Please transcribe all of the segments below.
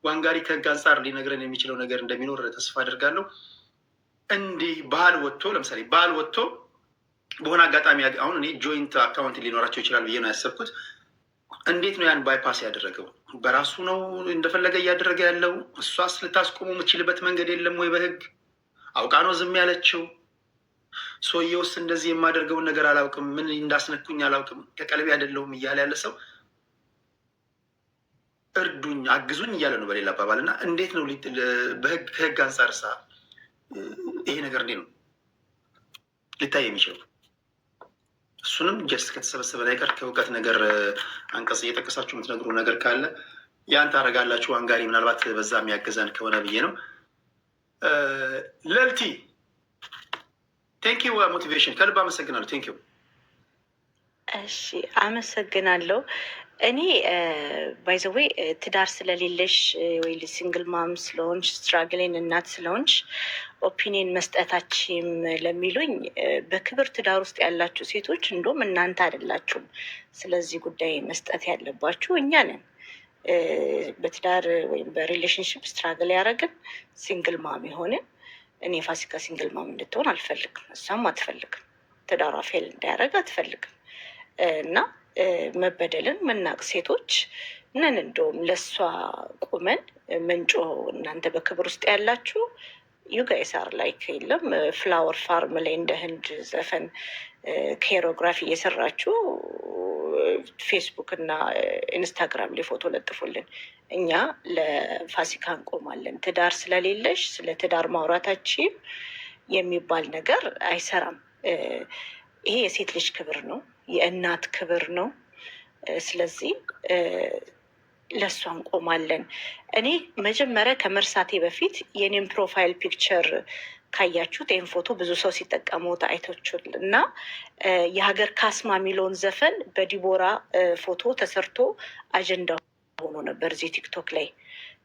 ዋንጋሪ ከህግ አንጻር ሊነግረን የሚችለው ነገር እንደሚኖር ተስፋ አድርጋለሁ። እንዲህ ባህል ወጥቶ ለምሳሌ ባህል ወጥቶ በሆነ አጋጣሚ አሁን እኔ ጆይንት አካውንት ሊኖራቸው ይችላል ብዬ ነው ያሰብኩት። እንዴት ነው ያን ባይፓስ ያደረገው? በራሱ ነው እንደፈለገ እያደረገ ያለው? እሷስ ልታስቆሙ የምችልበት መንገድ የለም ወይ? በህግ አውቃ ነው ዝም ያለችው? ሰውዬውስ እንደዚህ የማደርገውን ነገር አላውቅም፣ ምን እንዳስነኩኝ አላውቅም፣ ከቀልቤ አይደለሁም እያለ ያለ ሰው እርዱኝ፣ አግዙኝ እያለ ነው በሌላ አባባል። እና እንዴት ነው ከህግ አንጻር ይሄ ነገር እንዴት ነው ሊታይ የሚችለው? እሱንም ጀስት ከተሰበሰበ ነገር ከእውቀት ነገር አንቀጽ እየጠቀሳችሁ የምትነግሩ ነገር ካለ ያን ታደርጋላችሁ። ዋንጋሪ ምናልባት በዛ የሚያገዛን ከሆነ ብዬ ነው። ለልቲ ቴንኪው ሞቲቬሽን ከልብ አመሰግናለሁ። ቴንኪው። እሺ አመሰግናለሁ። እኔ ባይዘዌይ ትዳር ስለሌለሽ ወይ ሲንግል ማም ስለሆንሽ ስትራግሌን እናት ስለሆንሽ ኦፒኒየን መስጠታችም ለሚሉኝ በክብር ትዳር ውስጥ ያላችሁ ሴቶች እንደውም እናንተ አይደላችሁም ስለዚህ ጉዳይ መስጠት ያለባችሁ፣ እኛ ነን። በትዳር ወይም በሪሌሽንሽፕ ስትራግል ያደረግን ሲንግል ማም የሆንን እኔ ፋሲካ ሲንግል ማም እንድትሆን አልፈልግም፣ እሷም አትፈልግም፣ ትዳሯ ፌል እንዳያደርግ አትፈልግም። እና መበደልን ምናቅ ሴቶች ነን። እንደውም ለእሷ ቁመን ምንጮ እናንተ በክብር ውስጥ ያላችሁ ዩጋይስ አር ላይክ የለም ፍላወር ፋርም ላይ እንደ ህንድ ዘፈን ኬሮግራፊ እየሰራችሁ ፌስቡክ እና ኢንስታግራም ላይ ፎቶ ለጥፉልን። እኛ ለፋሲካ እንቆማለን። ትዳር ስለሌለሽ ስለ ትዳር ማውራታችን የሚባል ነገር አይሰራም። ይሄ የሴት ልጅ ክብር ነው፣ የእናት ክብር ነው። ስለዚህ ለእሷ እንቆማለን። እኔ መጀመሪያ ከመርሳቴ በፊት የኔም ፕሮፋይል ፒክቸር ካያችሁት ይህን ፎቶ ብዙ ሰው ሲጠቀሙት አይቶችል እና የሀገር ካስማ የሚለውን ዘፈን በዲቦራ ፎቶ ተሰርቶ አጀንዳ ሆኖ ነበር እዚህ ቲክቶክ ላይ።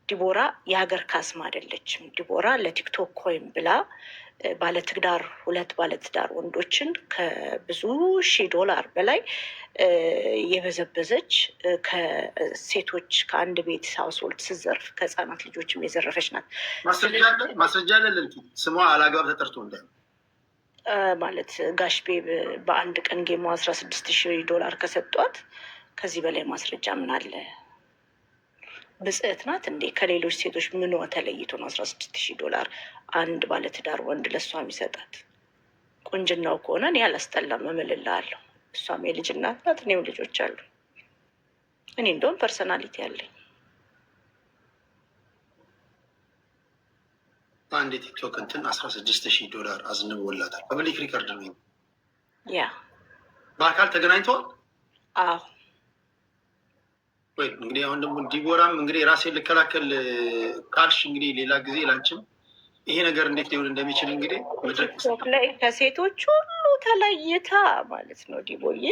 ዲቦራ የሀገር ካስማ አይደለችም። ዲቦራ ለቲክቶክ ኮይን ብላ ባለትዳር ሁለት ባለትዳር ወንዶችን ከብዙ $1000 በላይ የበዘበዘች ከሴቶች ከአንድ ቤት ሀውስሆልድ ስትዘርፍ ከህፃናት ልጆችም የዘረፈች ናት። ማስረጃ አለ። ስሟ አላግባብ ተጠርቶ እንደ ማለት ጋሽቤ በአንድ ቀን ጌሞ $16,000 ከሰጧት ከዚህ በላይ ማስረጃ ምን አለ? ብጽዕት ናት እንዴ? ከሌሎች ሴቶች ምኗ ተለይቶ ነው $16,000 አንድ ባለትዳር ወንድ ለእሷ የሚሰጣት? ቁንጅናው ከሆነ እኔ አላስጠላም፣ እምልልሃለሁ። እሷም የልጅ እናት ናት፣ እኔም ልጆች አሉ። እኔ እንደውም ፐርሰናሊቲ አለኝ። በአንድ የቲክቶክ እንትን $16,000 አዝንቦላታል። ፐብሊክ ሪከርድ ነው። ያ በአካል ተገናኝተዋል? አዎ። ወይ እንግዲህ አሁን ደግሞ ዲቦራም እንግዲህ ራሴን ልከላከል ካልሽ እንግዲህ ሌላ ጊዜ ላንችም ይሄ ነገር እንዴት ሊሆን እንደሚችል እንግዲህ ቲክቶክ ላይ ከሴቶች ሁሉ ተለይታ ማለት ነው ዲቦዬ፣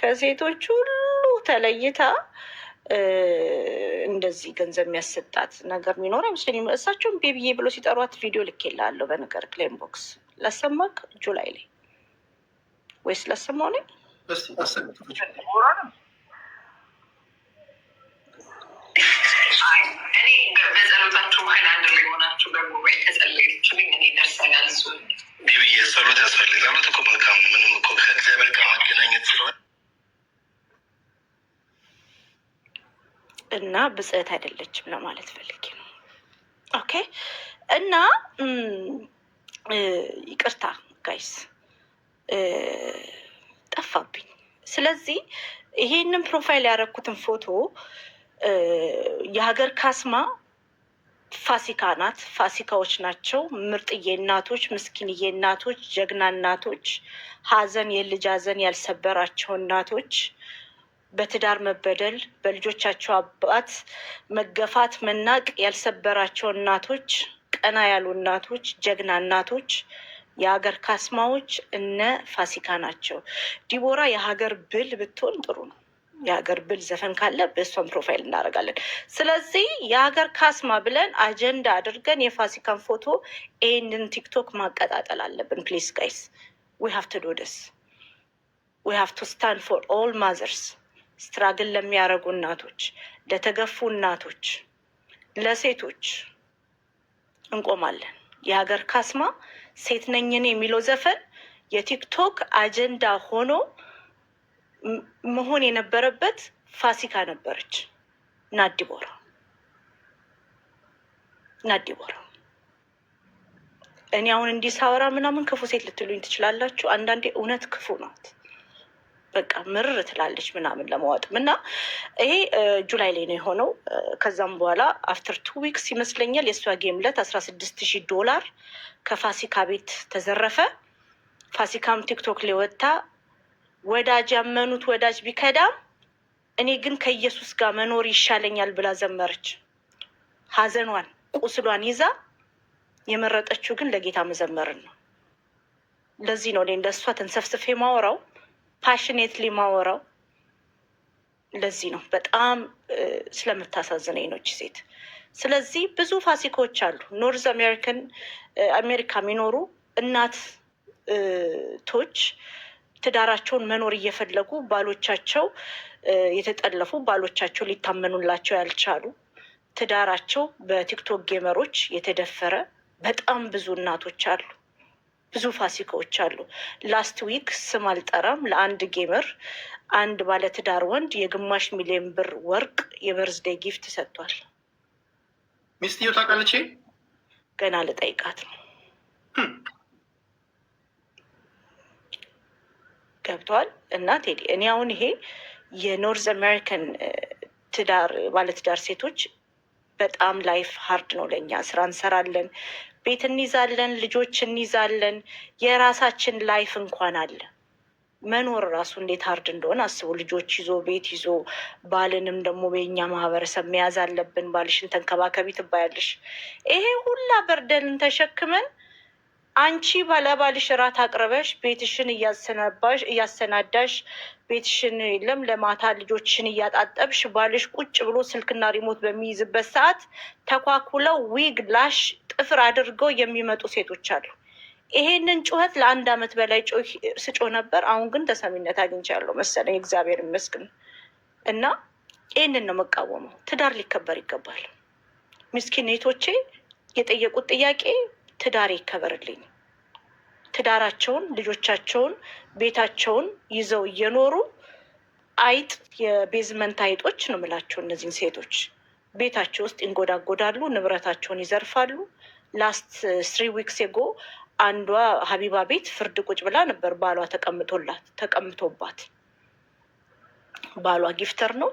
ከሴቶች ሁሉ ተለይታ እንደዚህ ገንዘብ የሚያሰጣት ነገር የሚኖር አይመስለኝም። እሳቸውም ቤቢዬ ብሎ ሲጠሯት ቪዲዮ ልኬልሃለሁ በነገር ክሌም ቦክስ ላሰማክ ጁላይ ላይ ወይስ ላሰማው ነኝ? እኔ በጸሎታችሁ መሀል አንድ ላይ ሆናችሁ በጉባኤ ከጸለያችሁልኝ እኔ ደርሰናል። እሱ ቢብዬ ጸሎት ያስፈልጋል። እኮ መልካም ምንም እኮ ከእግዚአብሔር ጋር ማገናኘት ስለሆነ እና ብጽዕት አይደለችም ለማለት ፈልጌ ነው። ኦኬ። እና ይቅርታ ጋይስ ጠፋብኝ። ስለዚህ ይሄንን ፕሮፋይል ያደረኩትን ፎቶ የሀገር ካስማ ፋሲካ ናት፣ ፋሲካዎች ናቸው። ምርጥዬ እናቶች፣ ምስኪንዬ እናቶች፣ ጀግና እናቶች፣ ሀዘን የልጅ ሀዘን ያልሰበራቸው እናቶች፣ በትዳር መበደል በልጆቻቸው አባት መገፋት መናቅ ያልሰበራቸው እናቶች፣ ቀና ያሉ እናቶች፣ ጀግና እናቶች፣ የሀገር ካስማዎች እነ ፋሲካ ናቸው። ዲቦራ የሀገር ብል ብትሆን ጥሩ ነው። የሀገር ብል ዘፈን ካለ በእሷን ፕሮፋይል እናደርጋለን። ስለዚህ የሀገር ካስማ ብለን አጀንዳ አድርገን የፋሲካን ፎቶ ይህንን ቲክቶክ ማቀጣጠል አለብን። ፕሊዝ ጋይስ ዊ ሃቭ ቱ ዱ ዲስ ዊ ሃቭ ቱ ስታንድ ፎር ኦል ማዘርስ። ስትራግል ለሚያደርጉ እናቶች፣ ለተገፉ እናቶች፣ ለሴቶች እንቆማለን። የሀገር ካስማ ሴት ነኝ እኔ የሚለው ዘፈን የቲክቶክ አጀንዳ ሆኖ መሆን የነበረበት ፋሲካ ነበረች። ናዲቦራ እኔ አሁን እንዲህ ሳወራ ምናምን ክፉ ሴት ልትሉኝ ትችላላችሁ። አንዳንዴ እውነት ክፉ ናት። በቃ ምርር ትላለች ምናምን ለማዋጥም እና ይሄ ጁላይ ላይ ነው የሆነው። ከዛም በኋላ አፍተር 2 ዊክስ ይመስለኛል የእሷ ጌምለት $16,000 ከፋሲካ ቤት ተዘረፈ። ፋሲካም ቲክቶክ ላይ ወጥታ ወዳጅ ያመኑት ወዳጅ ቢከዳም እኔ ግን ከኢየሱስ ጋር መኖር ይሻለኛል ብላ ዘመረች። ሀዘኗን ቁስሏን ይዛ የመረጠችው ግን ለጌታ መዘመርን ነው። ለዚህ ነው እኔ እንደሷ ተንሰፍስፌ ማወራው፣ ፓሽኔትሊ ማወራው። ለዚህ ነው በጣም ስለምታሳዝነኝ ነው እቺ ሴት። ስለዚህ ብዙ ፋሲኮች አሉ ኖርዝ አሜሪካ የሚኖሩ እናቶች ትዳራቸውን መኖር እየፈለጉ ባሎቻቸው የተጠለፉ፣ ባሎቻቸው ሊታመኑላቸው ያልቻሉ፣ ትዳራቸው በቲክቶክ ጌመሮች የተደፈረ በጣም ብዙ እናቶች አሉ፣ ብዙ ፋሲካዎች አሉ። ላስት ዊክ ስም አልጠራም፣ ለአንድ ጌመር አንድ ባለትዳር ወንድ $500,000 ወርቅ የበርዝዴይ ጊፍት ሰጥቷል። ሚስትየው ታውቃለች? ገና ልጠይቃት ነው። ገብተዋል። እና ቴዲ እኔ አሁን ይሄ የኖርዝ አሜሪካን ባለትዳር ሴቶች በጣም ላይፍ ሀርድ ነው። ለእኛ ስራ እንሰራለን፣ ቤት እንይዛለን፣ ልጆች እንይዛለን፣ የራሳችን ላይፍ እንኳን አለ። መኖር ራሱ እንዴት ሀርድ እንደሆነ አስቡ። ልጆች ይዞ ቤት ይዞ ባልንም ደግሞ በኛ ማህበረሰብ መያዝ አለብን። ባልሽን ተንከባከቢ ትባያለሽ። ይሄ ሁላ በርደንን ተሸክመን አንቺ ባለባልሽ እራት አቅርበሽ ቤትሽን እያሰናዳሽ ቤትሽን የለም ለማታ ልጆችሽን እያጣጠብሽ ባልሽ ቁጭ ብሎ ስልክና ሪሞት በሚይዝበት ሰዓት ተኳኩለው ዊግ ላሽ ጥፍር አድርገው የሚመጡ ሴቶች አሉ። ይሄንን ጩኸት ለ1 ዓመት በላይ ስጮህ ነበር። አሁን ግን ተሰሚነት አግኝቻለሁ መሰለኝ፣ እግዚአብሔር ይመስገን። እና ይህንን ነው መቃወመው። ትዳር ሊከበር ይገባል። ምስኪኔቶቼ የጠየቁት ጥያቄ ትዳር ይከበርልኝ። ትዳራቸውን፣ ልጆቻቸውን፣ ቤታቸውን ይዘው እየኖሩ አይጥ የቤዝመንት አይጦች ነው የምላቸው። እነዚህን ሴቶች ቤታቸው ውስጥ ይንጎዳጎዳሉ፣ ንብረታቸውን ይዘርፋሉ። ላስት 3 ዊክስ ጎ አንዷ ሀቢባ ቤት ፍርድ ቁጭ ብላ ነበር። ባሏ ተቀምጦባት። ባሏ ጊፍተር ነው።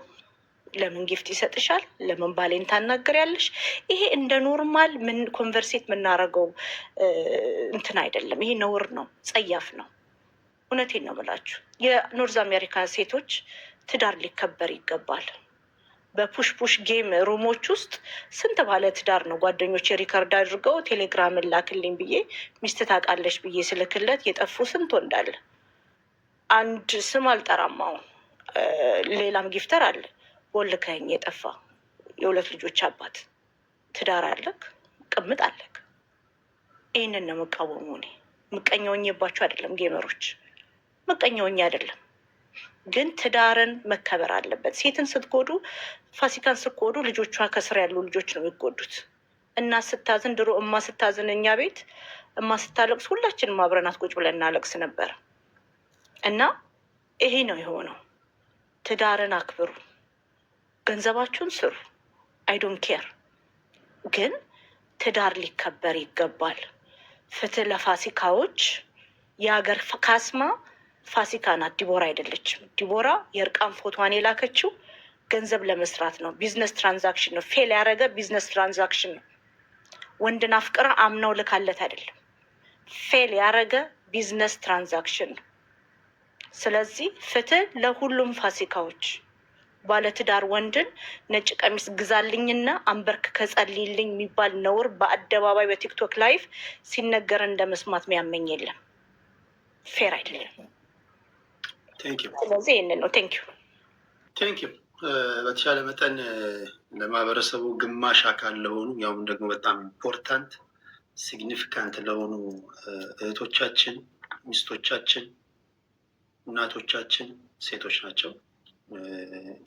ለምን ጊፍት ይሰጥሻል? ለምን ባሌን ታናገሪያለሽ? ይሄ እንደ ኖርማል ምን ኮንቨርሴት የምናደርገው እንትን አይደለም። ይሄ ነውር ነው፣ ጸያፍ ነው። እውነቴን ነው ብላችሁ የኖርዝ አሜሪካ ሴቶች ትዳር ሊከበር ይገባል። በፑሽ ጌም ሩሞች ውስጥ ስንት ባለ ትዳር ነው ጓደኞች ሪከርድ አድርገው ቴሌግራምን ላክልኝ ብዬ ሚስት ታውቃለች ብዬ ስልክለት የጠፉ ስንት ወንዳለ። አንድ ስም አልጠራም። አሁን ሌላም ጊፍተር አለ ወልከኝ የጠፋ የ2 ልጆች አባት። ትዳር አለክ፣ ቅምጥ አለክ። ይህንን ነው መቃወሙ። እኔ ምቀኛውኝባችሁ አይደለም፣ ጌመሮች ምቀኛውኝ አይደለም። ግን ትዳርን መከበር አለበት። ሴትን ስትጎዱ፣ ፋሲካን ስትጎዱ ልጆቿ ከስር ያሉ ልጆች ነው የሚጎዱት። እና ስታዝን ድሮ እማ ስታዝን እኛ ቤት እማ ስታለቅስ ሁላችንም አብረናት ቁጭ ብለን እናለቅስ ነበር። እና ይሄ ነው የሆነው። ትዳርን አክብሩ፣ ገንዘባችሁን ስሩ። አይዶን ኬር። ግን ትዳር ሊከበር ይገባል። ፍትህ ለፋሲካዎች። የሀገር ካስማ ፋሲካ ናት፣ ዲቦራ አይደለችም። ዲቦራ የእርቃን ፎቶዋን የላከችው ገንዘብ ለመስራት ነው። ቢዝነስ ትራንዛክሽን ነው። ፌል ያደረገ ቢዝነስ ትራንዛክሽን ነው። ወንድን አፍቅራ አምነው ልካለት አይደለም። ፌል ያደረገ ቢዝነስ ትራንዛክሽን ነው። ስለዚህ ፍትህ ለሁሉም ፋሲካዎች። ባለትዳር ወንድን ነጭ ቀሚስ ግዛልኝና አንበርክ ከጸልይልኝ የሚባል ነውር በአደባባይ በቲክቶክ ላይቭ ሲነገር እንደ መስማት የሚያመኝ የለም። ፌር አይደለም። ስለዚህ ይህንን ነው። ቴንኪዩ። በተሻለ መጠን ለማህበረሰቡ ግማሽ አካል ለሆኑ ያውም ደግሞ በጣም ኢምፖርታንት ሲግኒፊካንት ለሆኑ እህቶቻችን፣ ሚስቶቻችን፣ እናቶቻችን፣ ሴቶች ናቸው።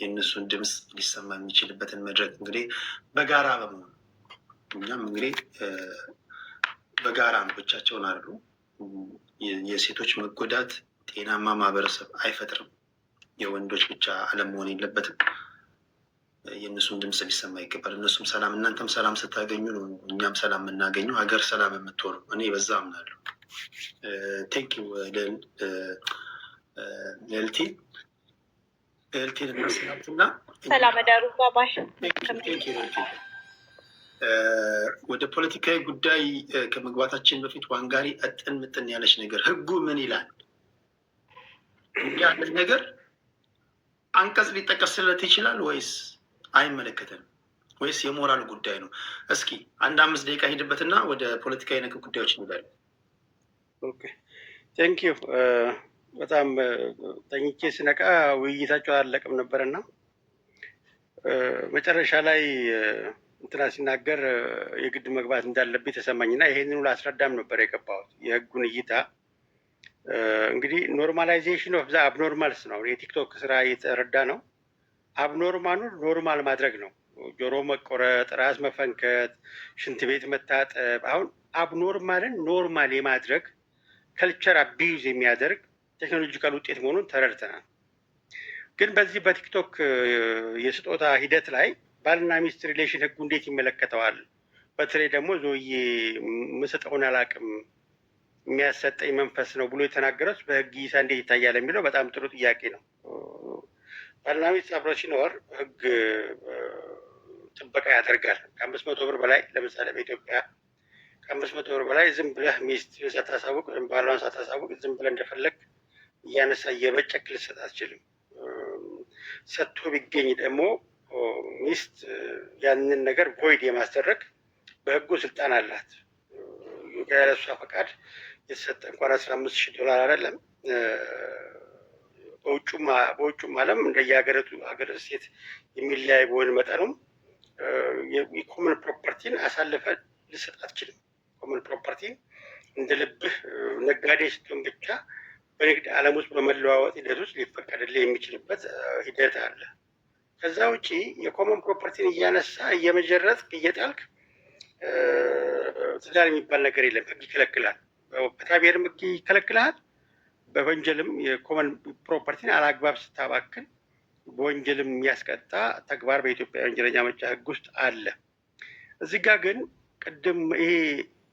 የእነሱን ድምፅ ሊሰማ የሚችልበትን መድረክ እንግዲህ በጋራ በመሆን እኛም እንግዲህ በጋራ ነው፣ ብቻቸውን አሉ። የሴቶች መጎዳት ጤናማ ማህበረሰብ አይፈጥርም። የወንዶች ብቻ አለመሆን የለበትም። የእነሱም ድምፅ ሊሰማ ይገባል። እነሱም ሰላም፣ እናንተም ሰላም ስታገኙ ነው እኛም ሰላም የምናገኘው፣ ሀገር ሰላም የምትሆነው። እኔ በዛ አምናለሁ። ቴንኪው ልዕልቲ ልናስላትና ሰላም ዳሩ ባባሽ። ወደ ፖለቲካዊ ጉዳይ ከመግባታችን በፊት ዋንጋሪ እጥን ምጥን ያለች ነገር፣ ህጉ ምን ይላል ያለ ነገር አንቀጽ ሊጠቀስለት ይችላል ወይስ አይመለከተንም? ወይስ የሞራል ጉዳይ ነው? እስኪ አንድ 5 ደቂቃ ሄድበትና ወደ ፖለቲካዊ ነክ ጉዳዮች እንሄዳለን። ኦኬ ቴንክ ዩ። በጣም ተኝቼ ስነቃ ውይይታቸው አላለቅም ነበርና መጨረሻ ላይ እንትና ሲናገር የግድ መግባት እንዳለብኝ ተሰማኝና ይሄንን ላስረዳም ነበር የገባሁት። የህጉን እይታ እንግዲህ ኖርማላይዜሽን ኦፍ ዘ አብኖርማልስ ነው የቲክቶክ ስራ እየተረዳ ነው። አብኖርማሉን ኖርማል ማድረግ ነው። ጆሮ መቆረጥ፣ ራስ መፈንከት፣ ሽንት ቤት መታጠብ። አሁን አብኖርማልን ኖርማል የማድረግ ከልቸር አቢዩዝ የሚያደርግ ቴክኖሎጂካል ውጤት መሆኑን ተረድተናል። ግን በዚህ በቲክቶክ የስጦታ ሂደት ላይ ባልና ሚስት ሪሌሽን ህጉ እንዴት ይመለከተዋል? በተለይ ደግሞ ዞዬ ምሰጠውን አላቅም የሚያሰጠኝ መንፈስ ነው ብሎ የተናገረው በህግ ይሳ እንዴት ይታያል የሚለው በጣም ጥሩ ጥያቄ ነው። ባልና ሚስት አብረው ሲኖር ህግ ጥበቃ ያደርጋል። ከ500 ብር በላይ ለምሳሌ በኢትዮጵያ ከ500 ብር በላይ ዝም ብለህ ሚስት ሳታሳውቅ ወይም ባሏን ሳታሳውቅ ዝም ብለህ እንደፈለግ እያነሳ እየበጨክ ልትሰጥ አትችልም። ሰጥቶ ቢገኝ ደግሞ ሚስት ያንን ነገር ቮይድ የማስደረግ በህጉ ስልጣን አላት። ያለሷ ፈቃድ የተሰጠ እንኳን $15,000 አይደለም። በውጩም ዓለም እንደየሀገሪቱ ሀገር ሴት የሚለያይ በሆነ መጠኑም የኮመን ፕሮፐርቲን አሳልፈ ልሰጥ አትችልም። ኮመን ፕሮፐርቲ እንደ ልብህ ነጋዴ ስትሆን ብቻ በንግድ ዓለም ውስጥ በመለዋወጥ ሂደት ውስጥ ሊፈቀድልህ የሚችልበት ሂደት አለ። ከዛ ውጪ የኮመን ፕሮፐርቲን እያነሳ እየመጀረጥ እየጣልክ ትዳር የሚባል ነገር የለም። ህግ ይከለክላል። በታቢርም ህግ ይከለክላል። በወንጀልም የኮመን ፕሮፐርቲን አላግባብ ስታባክን በወንጀልም የሚያስቀጣ ተግባር በኢትዮጵያ ወንጀለኛ መቅጫ ህግ ውስጥ አለ። እዚህ ጋር ግን ቅድም ይሄ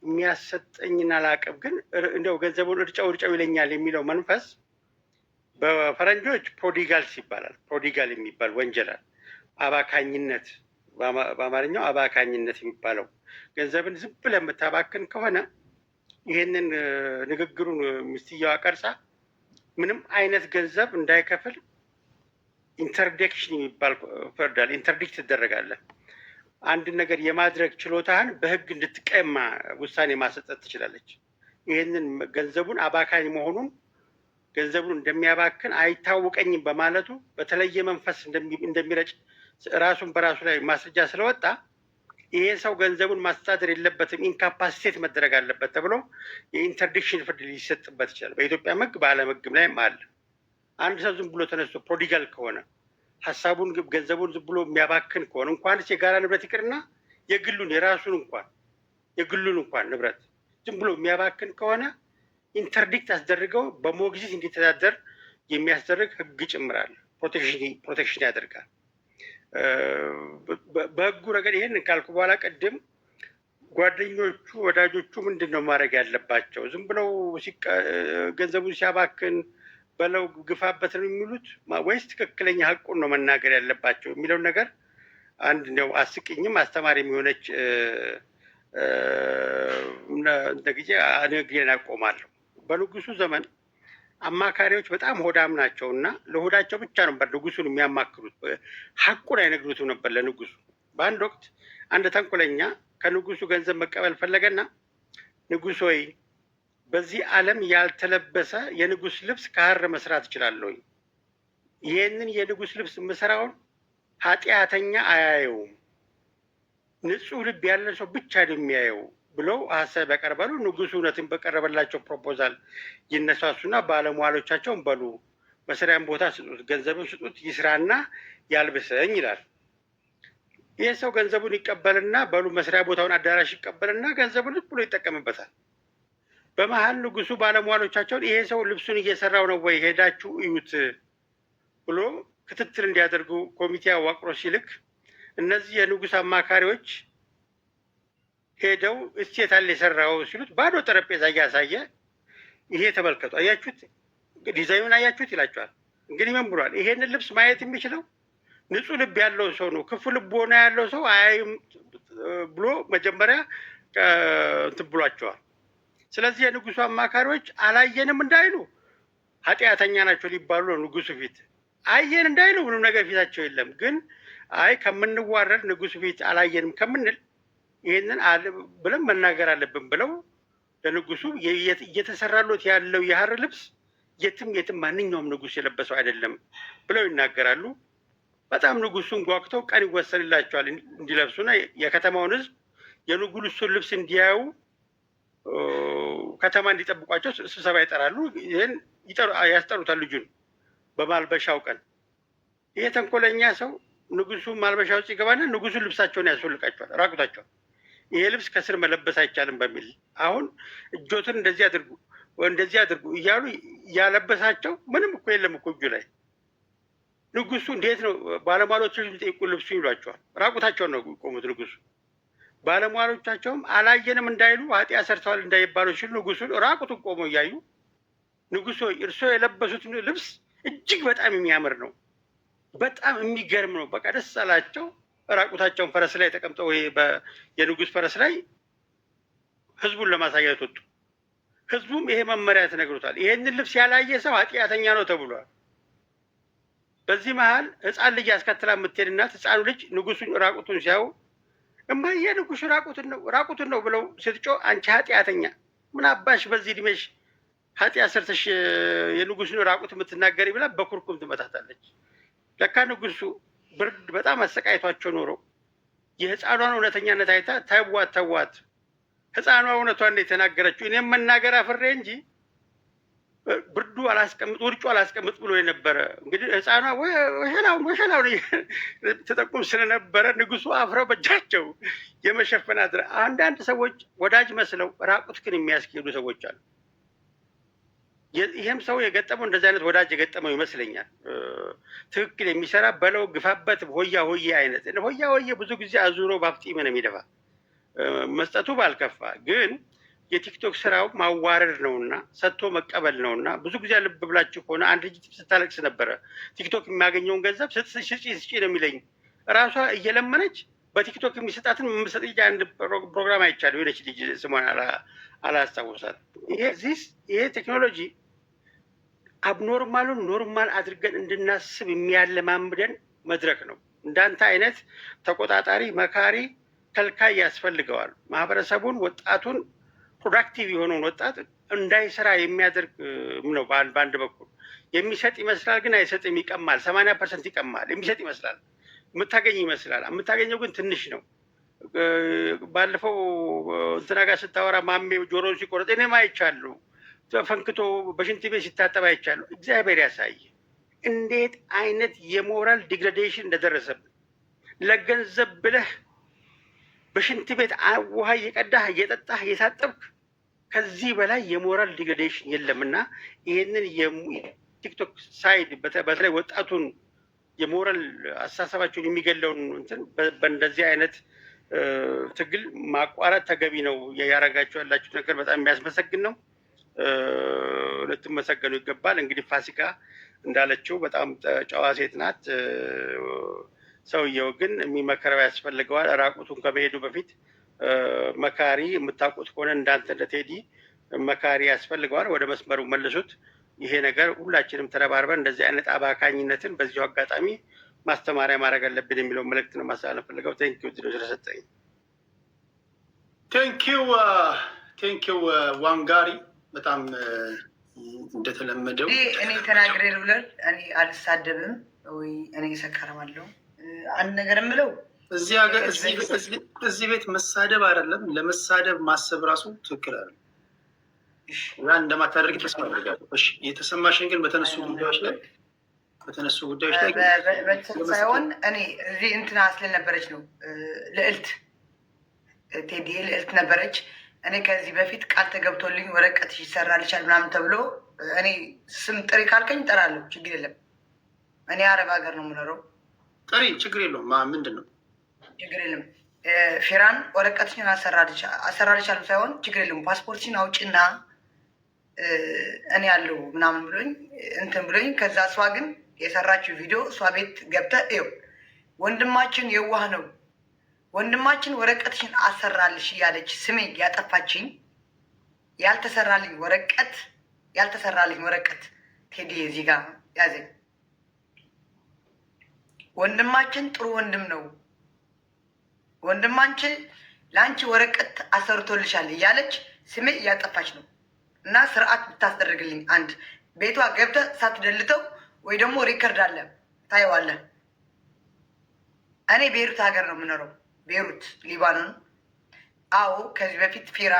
የሚያሰጠኝን አላቅም ግን እንደው ገንዘቡን እርጫው ይለኛል የሚለው መንፈስ በፈረንጆች ፕሮዲጋልስ ይባላል። ፕሮዲጋል የሚባል ወንጀላል አባካኝነት፣ በአማርኛው አባካኝነት የሚባለው ገንዘብን ዝም ብለህ የምታባክን ከሆነ ይህንን ንግግሩን ሚስትየዋ ቀርጻ ምንም አይነት ገንዘብ እንዳይከፍል ኢንተርዲክሽን የሚባል ፈርዳል። ኢንተርዲክት ትደረጋለህ። አንድ ነገር የማድረግ ችሎታህን በህግ እንድትቀማ ውሳኔ ማሰጠት ትችላለች። ይህንን ገንዘቡን አባካኝ መሆኑን ገንዘቡን እንደሚያባክን አይታወቀኝም በማለቱ በተለየ መንፈስ እንደሚረጭ ራሱን በራሱ ላይ ማስረጃ ስለወጣ ይሄ ሰው ገንዘቡን ማስተዳደር የለበትም፣ ኢንካፓሲቴት መደረግ አለበት ተብሎ የኢንተርዲክሽን ፍርድ ሊሰጥበት ይችላል። በኢትዮጵያ ህግ በዓለም ህግም ላይም አለ። አንድ ሰው ዝም ብሎ ተነስቶ ፕሮዲጋል ከሆነ ሀሳቡን ገንዘቡን ዝም ብሎ የሚያባክን ከሆነ እንኳንስ የጋራ ንብረት ይቅርና የግሉን እንኳን ንብረት ዝም ብሎ የሚያባክን ከሆነ ኢንተርዲክት አስደርገው በሞግዚት እንዲተዳደር የሚያስደርግ ህግ ጭምራል። ፕሮቴክሽን ያደርጋል። በህጉ ረገድ ይሄን ካልኩ በኋላ ቅድም ጓደኞቹ ወዳጆቹ ምንድን ነው ማድረግ ያለባቸው? ዝም ብለው ገንዘቡን ሲያባክን በለው ግፋበት ነው የሚሉት ወይስ ትክክለኛ ሀቁን ነው መናገር ያለባቸው የሚለውን ነገር አንድ ነው አስቂኝም አስተማሪ የሚሆነች እንደ ጊዜ ንግግሬን አቆማለሁ። በንጉሱ ዘመን አማካሪዎች በጣም ሆዳም ናቸው እና ለሆዳቸው ብቻ ነበር ንጉሱን የሚያማክሩት፣ ሀቁን አይነግሩትም ነበር ለንጉሱ። በአንድ ወቅት አንድ ተንኮለኛ ከንጉሱ ገንዘብ መቀበል ፈለገና ንጉሥ ሆይ በዚህ ዓለም ያልተለበሰ የንጉስ ልብስ ከሐር መስራት እችላለሁ። ይህንን የንጉስ ልብስ የምሰራውን ኃጢአተኛ አያየውም፣ ንጹሕ ልብ ያለ ሰው ብቻ ነው የሚያየው ብለው ሀሳብ ያቀርባሉ። ንጉሱ እውነትን በቀረበላቸው ፕሮፖዛል ይነሳሱና ባለሟሎቻቸውን በሉ መስሪያን ቦታ ስጡት፣ ገንዘብን ስጡት፣ ይስራና ያልብሰኝ ይላል። ይህ ሰው ገንዘቡን ይቀበልና በሉ መስሪያ ቦታውን አዳራሽ ይቀበልና ገንዘቡን ብሎ ይጠቀምበታል። በመሀል ንጉሱ ባለሟሎቻቸውን ይሄ ሰው ልብሱን እየሰራው ነው ወይ ሄዳችሁ እዩት ብሎ ክትትል እንዲያደርጉ ኮሚቴ አዋቅሮ ሲልክ እነዚህ የንጉስ አማካሪዎች ሄደው እስቴት አለ የሰራው ሲሉት ባዶ ጠረጴዛ እያሳየ ይሄ ተመልከቱ፣ አያችሁት፣ ዲዛይኑን አያችሁት ይላቸዋል። እንግዲህ ምን ብሏል? ይሄንን ልብስ ማየት የሚችለው ንጹህ ልብ ያለው ሰው ነው፣ ክፉ ልቦና ያለው ሰው አያይም ብሎ መጀመሪያ እንትን ብሏቸዋል። ስለዚህ የንጉሱ አማካሪዎች አላየንም እንዳይሉ ኃጢአተኛ ናቸው ሊባሉ ነው። ንጉሱ ፊት አየን እንዳይሉ ምንም ነገር ፊታቸው የለም። ግን አይ ከምንዋረድ ንጉሱ ፊት አላየንም ከምንል ይህንን ብለን መናገር አለብን ብለው ለንጉሱ እየተሰራሎት ያለው የሐር ልብስ የትም ማንኛውም ንጉስ የለበሰው አይደለም ብለው ይናገራሉ። በጣም ንጉሱን ጓጉተው ቀን ይወሰንላቸዋል እንዲለብሱና የከተማውን ህዝብ የንጉሱን ልብስ እንዲያዩ ከተማ እንዲጠብቋቸው ስብሰባ ይጠራሉ። ይህን ያስጠሩታል ልጁን በማልበሻው ቀን። ይሄ ተንኮለኛ ሰው ንጉሱ ማልበሻው ውስጥ ይገባና ንጉሱ ልብሳቸውን ያስወልቃቸዋል፣ ራቁታቸዋል። ይሄ ልብስ ከስር መለበስ አይቻልም በሚል አሁን እጆትን እንደዚህ አድርጉ እንደዚህ አድርጉ እያሉ ያለበሳቸው ምንም እኮ የለም እኮ እጁ ላይ። ንጉሱ እንዴት ነው ባለሟሎቹን ሊጠይቁ ልብሱ ይሏቸዋል። ራቁታቸውን ነው ቆሙት ንጉሱ። ባለሟሎቻቸውም አላየንም እንዳይሉ ኃጢአት ሰርተዋል እንዳይባሉ ሲሉ ንጉሱን ራቁቱን ቆመው እያዩ ንጉሶ እርስዎ የለበሱት ልብስ እጅግ በጣም የሚያምር ነው፣ በጣም የሚገርም ነው። በቃ ደስ አላቸው። ራቁታቸውን ፈረስ ላይ ተቀምጠው የንጉስ ፈረስ ላይ ህዝቡን ለማሳየት ወጡ። ህዝቡም ይሄ መመሪያ ተነግሮታል፣ ይሄንን ልብስ ያላየ ሰው ኃጢአተኛ ነው ተብሏል። በዚህ መሀል ህፃን ልጅ አስከትላ የምትሄድ እናት ህፃኑ ልጅ ንጉሱን ራቁቱን ሲያዩ እማዬ ንጉሱ ራቁቱን ነው ብለው ስትጮህ አንቺ ኃጢአተኛ ምን አባሽ በዚህ እድሜሽ ኃጢአት ሰርተሽ የንጉሱን ራቁት የምትናገሪ ብላ በኩርኩም ትመታታለች። ለካ ንጉሱ ብርድ በጣም አሰቃይቷቸው ኖረው የህፃኗን እውነተኛነት አይታ ተዋት ህፃኗ እውነቷን የተናገረችው እኔም መናገር አፍሬ እንጂ ብርዱ አላስቀምጥ ውርጩ አላስቀምጥ ብሎ የነበረ እንግዲህ ህፃኗ ወሸላው ተጠቁም ስለነበረ ንጉሱ አፍረው በእጃቸው የመሸፈን አድረ አንዳንድ ሰዎች ወዳጅ መስለው ራቁት ግን የሚያስኬዱ ሰዎች አሉ። ይህም ሰው የገጠመው እንደዚህ አይነት ወዳጅ የገጠመው ይመስለኛል። ትክክል የሚሰራ በለው ግፋበት ሆያ ሆዬ አይነት ሆያ ሆዬ ብዙ ጊዜ አዙሮ ባፍጢም ነው የሚደፋ። መስጠቱ ባልከፋ ግን የቲክቶክ ስራው ማዋረድ ነውና ሰጥቶ መቀበል ነውና ብዙ ጊዜ ልብ ብላችሁ ከሆነ አንድ ልጅ ስታለቅስ ነበረ። ቲክቶክ የሚያገኘውን ገንዘብ ስጪ ነው የሚለኝ። እራሷ እየለመነች በቲክቶክ የሚሰጣትን የምሰጥ ልጅ አንድ ፕሮግራም አይቻለሁ። የሆነች ልጅ ስሟን አላስታውሳት። ይሄ ቴክኖሎጂ አብኖርማሉን ኖርማል አድርገን እንድናስብ የሚያለማምደን መድረክ ነው። እንዳንተ አይነት ተቆጣጣሪ፣ መካሪ፣ ከልካይ ያስፈልገዋል። ማህበረሰቡን፣ ወጣቱን ፕሮዳክቲቭ የሆነውን ወጣት እንዳይሰራ የሚያደርግ ነው። በአንድ በኩል የሚሰጥ ይመስላል፣ ግን አይሰጥም፣ ይቀማል። 80% ይቀማል። የሚሰጥ ይመስላል፣ የምታገኝ ይመስላል። የምታገኘው ግን ትንሽ ነው። ባለፈው እንትና ጋር ስታወራ ማሜ ጆሮውን ሲቆረጥ እኔም አይቻለሁ። ፈንክቶ በሽንት ቤት ሲታጠብ አይቻለሁ። እግዚአብሔር ያሳይ እንዴት አይነት የሞራል ዲግሬዴሽን እንደደረሰብን። ለገንዘብ ብለህ በሽንት ቤት ውሃ እየቀዳህ እየጠጣህ እየታጠብክ ከዚህ በላይ የሞራል ዲግሬዴሽን የለምና ይህንን የቲክቶክ ሳይድ በተለይ ወጣቱን የሞራል አስተሳሰባቸውን የሚገለውን እንትን በእንደዚህ አይነት ትግል ማቋረጥ ተገቢ ነው። ያደረጋችሁ ያላችሁ ነገር በጣም የሚያስመሰግን ነው። ልትመሰገኑ ይገባል። እንግዲህ ፋሲካ እንዳለችው በጣም ጨዋ ሴት ናት። ሰውየው ግን የሚመከረው ያስፈልገዋል። ራቁቱን ከመሄዱ በፊት መካሪ የምታውቁት ከሆነ እንዳንተ እንደ ቴዲ መካሪ ያስፈልገዋል። ወደ መስመሩ መልሱት። ይሄ ነገር ሁላችንም ተረባርበን እንደዚህ አይነት አባካኝነትን በዚሁ አጋጣሚ ማስተማሪያ ማድረግ አለብን የሚለው መልእክት ነው ማስተላለፍ ፈልገው። ቴንኪው ድሎ ስለሰጠኝ። ቴንኪው ዋንጋሪ። በጣም እንደተለመደው እኔ ተናግሬ ብለን እኔ አልሳደብም ወይ እኔ ሰከረማለሁ። አንድ ነገር የምለው እዚህ ሀገር እዚህ ቤት መሳደብ አይደለም፣ ለመሳደብ ማሰብ ራሱ ትክክል አይደለም። ያ እንደማታደርግ ተስፋ አድርጋለሁ። እሺ፣ የተሰማሽን ግን በተነሱ ጉዳዮች ላይ በተነሱ ጉዳዮች ላይ በተሰጥ ሳይሆን እኔ እዚህ እንትና ስለነበረች ነው ልዕልት ቴዲ ልዕልት ነበረች። እኔ ከዚህ በፊት ቃል ተገብቶልኝ ወረቀት ይሰራልሻል ምናምን ተብሎ እኔ ስም ጥሪ ካልከኝ እጠራለሁ፣ ችግር የለም። እኔ አረብ ሀገር ነው የምኖረው። ጥሪ ችግር የለውም። ምንድን ነው ችግር የለም። ፊራን ወረቀትሽን አሰራልሻለሁ ሳይሆን ችግር የለም ፓስፖርትሽን አውጭና እኔ ያለው ምናምን ብሎኝ እንትን ብሎኝ፣ ከዛ እሷ ግን የሰራችው ቪዲዮ እሷ ቤት ገብተህ ይኸው ወንድማችን የዋህ ነው ወንድማችን ወረቀትሽን አሰራልሽ እያለች ስሜ ያጠፋችኝ ያልተሰራልኝ ወረቀት ቴዲ እዚህ ጋር ያዘኝ። ወንድማችን ጥሩ ወንድም ነው፣ ወንድማችን ለአንቺ ወረቀት አሰርቶልሻል እያለች ስሜ እያጠፋች ነው። እና ስርዓት ብታስደርግልኝ፣ አንድ ቤቷ ገብተህ ሳትደልተው ወይ ደግሞ ሪከርድ አለ ታየዋለህ። እኔ ቤሩት ሀገር ነው የምኖረው፣ ቤሩት ሊባኖን። አዎ ከዚህ በፊት ፊራ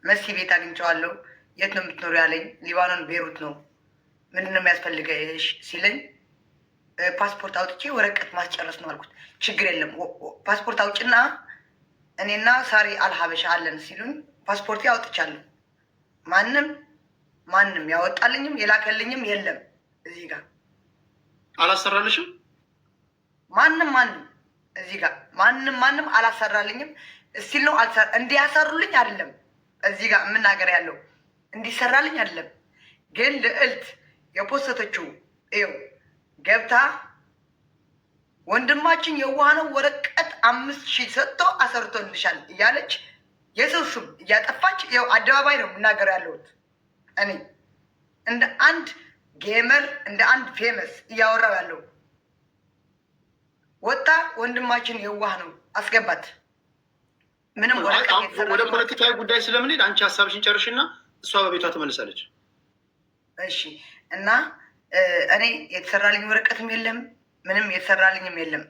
መሲ ቤት አግኝቼዋለሁ። የት ነው የምትኖሩ ያለኝ፣ ሊባኖን ቤሩት ነው። ምንድን ነው የሚያስፈልገሽ ሲለኝ ፓስፖርት አውጥቼ ወረቀት ማስጨረስ ነው አልኩት። ችግር የለም ፓስፖርት አውጭና እኔና ሳሪ አልሀበሻ አለን ሲሉኝ ፓስፖርቴ አውጥቻለሁ። ማንም ያወጣልኝም የላከልኝም የለም። እዚህ ጋር አላሰራልሽም? ማንም እዚህ ጋር ማንም አላሰራልኝም። እስቲል ነው እንዲያሰሩልኝ አይደለም እዚህ ጋር የምናገር ያለው እንዲሰራልኝ አይደለም። ግን ልዕልት የፖስተችው ይኸው ገብታ ወንድማችን የዋህ ነው ወረቀት 5,000 ሰጥቶ አሰርቶልሻል እያለች የሰው ስም እያጠፋች ይኸው አደባባይ ነው የምናገር ያለሁት። እኔ እንደ አንድ ጌመር እንደ አንድ ፌመስ እያወራው ያለው ወጣ ወንድማችን የዋህ ነው አስገባት። ምንም ወደ ፖለቲካዊ ጉዳይ ስለምንሄድ አንቺ ሀሳብሽን ጨርሽና እሷ በቤቷ ትመልሳለች። እሺ። እና እኔ የተሰራልኝ ወረቀትም የለም ምንም የተሰራልኝም የለም።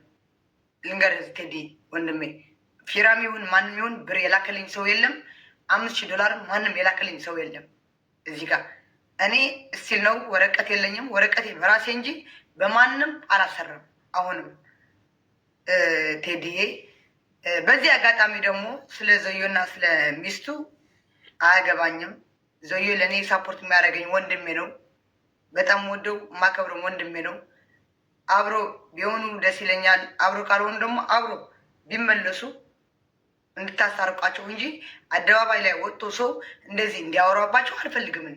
ልንገርህ ቴዲ ወንድሜ፣ ፊራም ይሁን ማንም ይሁን ብር የላከልኝ ሰው የለም። $5,000 ማንም የላከልኝ ሰው የለም። እዚህ ጋር እኔ እስቲል ነው ወረቀት የለኝም። ወረቀት በራሴ እንጂ በማንም አላሰራም። አሁንም ቴዲዬ በዚህ አጋጣሚ ደግሞ ስለ ዘዮና ስለ ሚስቱ አያገባኝም። ዘዮ ለእኔ ሳፖርት የሚያደርገኝ ወንድሜ ነው። በጣም ወደው የማከብረው ወንድሜ ነው። አብሮ ቢሆኑ ደስ ይለኛል። አብሮ ካልሆኑ ደግሞ አብሮ ቢመለሱ እንድታስታርቋቸው እንጂ አደባባይ ላይ ወጥቶ ሰው እንደዚህ እንዲያወራባቸው አልፈልግም።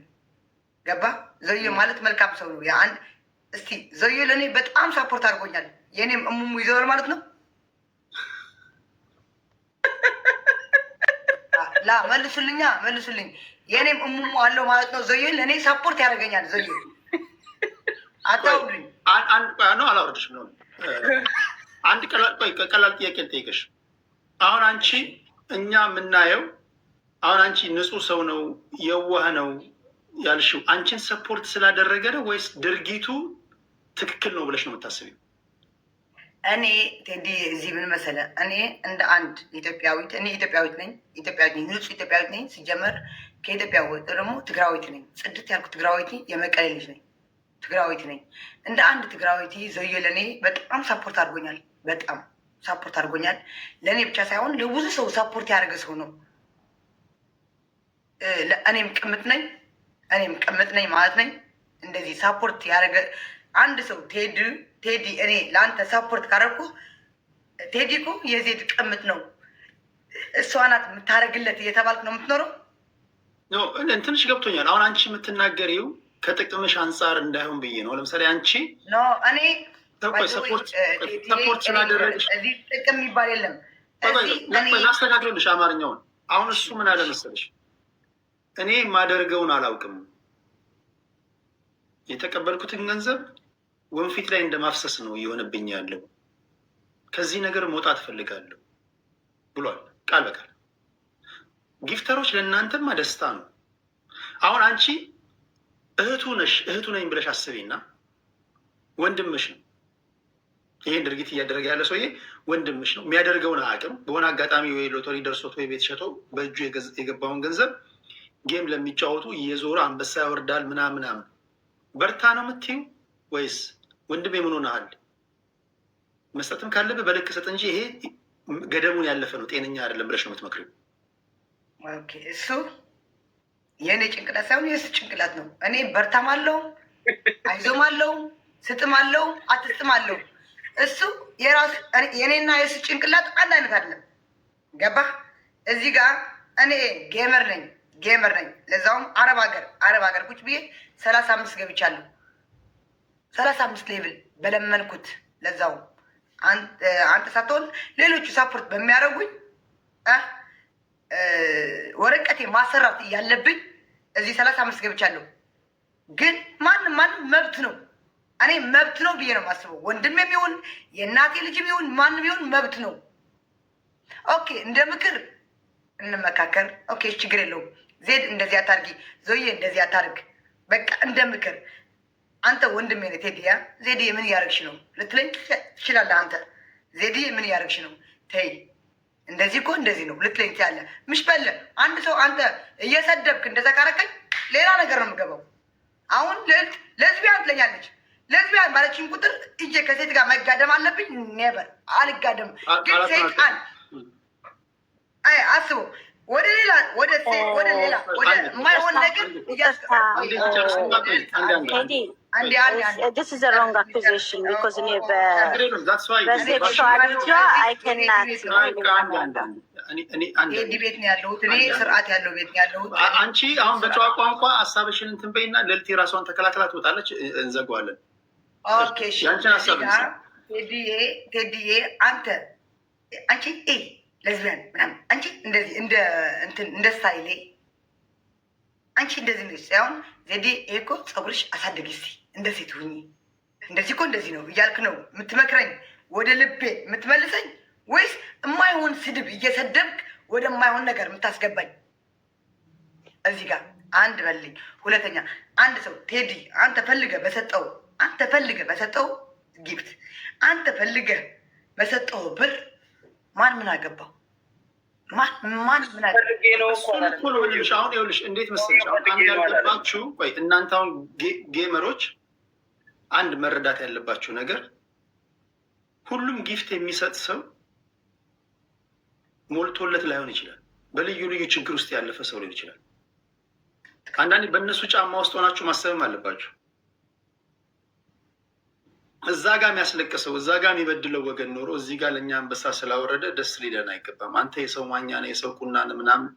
ገባ? ዘዮ ማለት መልካም ሰው ነው። እስቲ ዘዮ ለእኔ በጣም ሳፖርት አድርጎኛል። የእኔም እሙሙ ይዘዋል ማለት ነው። መልሱልኝ። የእኔም እሙሙ አለው ማለት ነው። ዘዮ ለእኔ ሳፖርት ያደርገኛል። ዘዮ አታውዱኝ። ነው አላወርድሽም ነው። አንድ ቀላል ጥያቄ ልጠይቅሽ። አሁን አንቺ እኛ የምናየው አሁን አንቺ ንጹህ ሰው ነው የዋህ ነው ያልሽው አንቺን ሰፖርት ስላደረገ ነው ወይስ ድርጊቱ ትክክል ነው ብለሽ ነው የምታስቢው? እኔ ቴዲ እዚህ ምን መሰለህ፣ እኔ እንደ አንድ ኢትዮጵያዊት ኢትዮጵያዊት ነኝ፣ ንጹህ ኢትዮጵያዊት ነኝ። ሲጀመር ከኢትዮጵያ ወጥ ደግሞ ትግራዊት ነኝ። ጽድት ያልኩ ትግራዊት የመቀሌ ልጅ ነኝ። ትግራዊት ነኝ። እንደ አንድ ትግራዊት ዘዮ ለእኔ በጣም ሳፖርት አድርጎኛል። በጣም ሳፖርት አድርጎኛል። ለእኔ ብቻ ሳይሆን ለብዙ ሰው ሳፖርት ያደረገ ሰው ነው። እኔም ቅምጥ ነኝ ማለት ነኝ። እንደዚህ ሳፖርት ያደረገ አንድ ሰው ቴዲ እኔ ለአንተ ሳፖርት ካደረኩ ቴዲ እኮ የዜድ ቅምጥ ነው፣ እሷ ናት የምታደርግለት እየተባልክ ነው የምትኖረው። ትንሽ ገብቶኛል። አሁን አንቺ የምትናገሪው ከጥቅምሽ አንጻር እንዳይሆን ብዬ ነው። ለምሳሌ አንቺ እኔ ሰፖርት ስላደረግሽ ጥቅም የሚባል የለም። ላስተካክልልሽ አማርኛውን። አሁን እሱ ምን አለ መሰለሽ፣ እኔ የማደርገውን አላውቅም፣ የተቀበልኩትን ገንዘብ ወንፊት ላይ እንደማፍሰስ ነው እየሆነብኝ ያለው፣ ከዚህ ነገር መውጣት እፈልጋለሁ ብሏል ቃል በቃል። ጊፍተሮች ለእናንተማ ደስታ ነው። አሁን አንቺ እህቱ ነኝ ብለሽ አስቢና ወንድምሽ ነው ይህን ድርጊት እያደረገ ያለ ሰውዬ ወንድምሽ ነው። የሚያደርገውን አቅም በሆነ አጋጣሚ ወይ ሎተሪ ደርሶት ወይ ቤት ሸጦ በእጁ የገባውን ገንዘብ ጌም ለሚጫወቱ እየዞረ አንበሳ ያወርዳል ምናምን። በርታ ነው የምትይው ወይስ ወንድሜ ምን ሆነሃል? መስጠትም ካለብህ በልክ ሰጥ እንጂ ይሄ ገደቡን ያለፈ ነው፣ ጤነኛ አይደለም ብለሽ ነው የምትመክሪው። እሱ የእኔ ጭንቅላት ሳይሆን የእሱ ጭንቅላት ነው። እኔ በርታም አለው፣ አይዞም አለው፣ ስጥም አለው፣ አትስጥም አለው። እሱ የራሱ የእኔና የእሱ ጭንቅላት አንድ አይነት አይደለም። ገባህ? እዚህ ጋር እኔ ጌመር ነኝ። ለዛውም አረብ ሀገር ቁጭ ብዬ 35 ገብቻለሁ። 35 ሌብል በለመንኩት። ለዛውም አንተ ሳትሆን ሌሎቹ ሳፖርት በሚያደርጉኝ ወረቀቴ ማሰራት እያለብኝ እዚህ 35 ገብቻለሁ። ግን ማንም መብት ነው። እኔ መብት ነው ብዬ ነው የማስበው። ወንድሜም ይሁን የእናቴ ልጅም ይሁን ማንም ይሁን መብት ነው። ኦኬ፣ እንደ ምክር እንመካከር። ኦኬ፣ ችግር የለውም። ዜድ እንደዚህ አታርጊ፣ ዞዬ እንደዚህ አታርግ። በቃ እንደ ምክር አንተ ወንድሜ ነህ ቴዲያ፣ ዜድዬ ምን እያደረግሽ ነው ልትለኝ ትችላለህ። አንተ ዜድዬ ምን እያደረግሽ ነው ተይ፣ እንደዚህ እኮ እንደዚህ ነው ልትለኝ ትችላለህ። ምሽ በለ አንድ ሰው አንተ እየሰደብክ እንደዛ ካረከኝ ሌላ ነገር ነው የምገባው። አሁን ለዝቢያን ትለኛለች። ለዝቢያን ማለችን ቁጥር እጄ ከሴት ጋር መጋደም አለብኝ? ኔበር አልጋደም። ግን ሴጣን አስበው ወደ ሌላ ወደ የማይሆን ነገር This is a wrong accusation because ቤት ነው ያለሁት እኔ ስርዓት ያለው ቤት ነው ያለሁት። አንቺ አሁን በጨዋ ቋንቋ ሀሳብሽን እንትን በይና ለልቴ ራሷን ተከላክላ ትወጣለች። እንዘጋዋለን። ኦኬ ቴዲዬ አንቺ ለዝቢያን ምናምን አንቺ እንደዚህ እንደ ስታይሌ አንቺ እንደዚህ ነች ሳይሆን ዜዴ እኮ ፀጉርሽ አሳደጊ እስኪ እንደ ሴት ሁኚ፣ እንደዚህ እኮ እንደዚህ ነው እያልክ ነው የምትመክረኝ፣ ወደ ልቤ የምትመልሰኝ ወይስ የማይሆን ስድብ እየሰደብክ ወደ የማይሆን ነገር የምታስገባኝ? እዚህ ጋር አንድ በልኝ። ሁለተኛ አንድ ሰው ቴዲ አንተ ፈልገህ በሰጠው ጊፍት አንተ ፈልገህ በሰጠው ብር ማን ምን አገባው? ማን ምን አገባው? አሁን ይኸውልሽ እንዴት መሰለሽ፣ አሁን አንድ ያልገባችሁ ቆይ፣ እናንተ አሁን ጌመሮች አንድ መረዳት ያለባችሁ ነገር ሁሉም ጊፍት የሚሰጥ ሰው ሞልቶለት ላይሆን ይችላል። በልዩ ልዩ ችግር ውስጥ ያለፈ ሰው ሊሆን ይችላል። አንዳንዴ በእነሱ ጫማ ውስጥ ሆናችሁ ማሰብም አለባችሁ። እዛ ጋር የሚያስለቅሰው እዛ ጋር የሚበድለው ወገን ኖሮ እዚህ ጋር ለእኛ አንበሳ ስላወረደ ደስ ሊለን አይገባም። አንተ የሰው ማኛ ነህ፣ የሰው ቁና ነህ ምናምን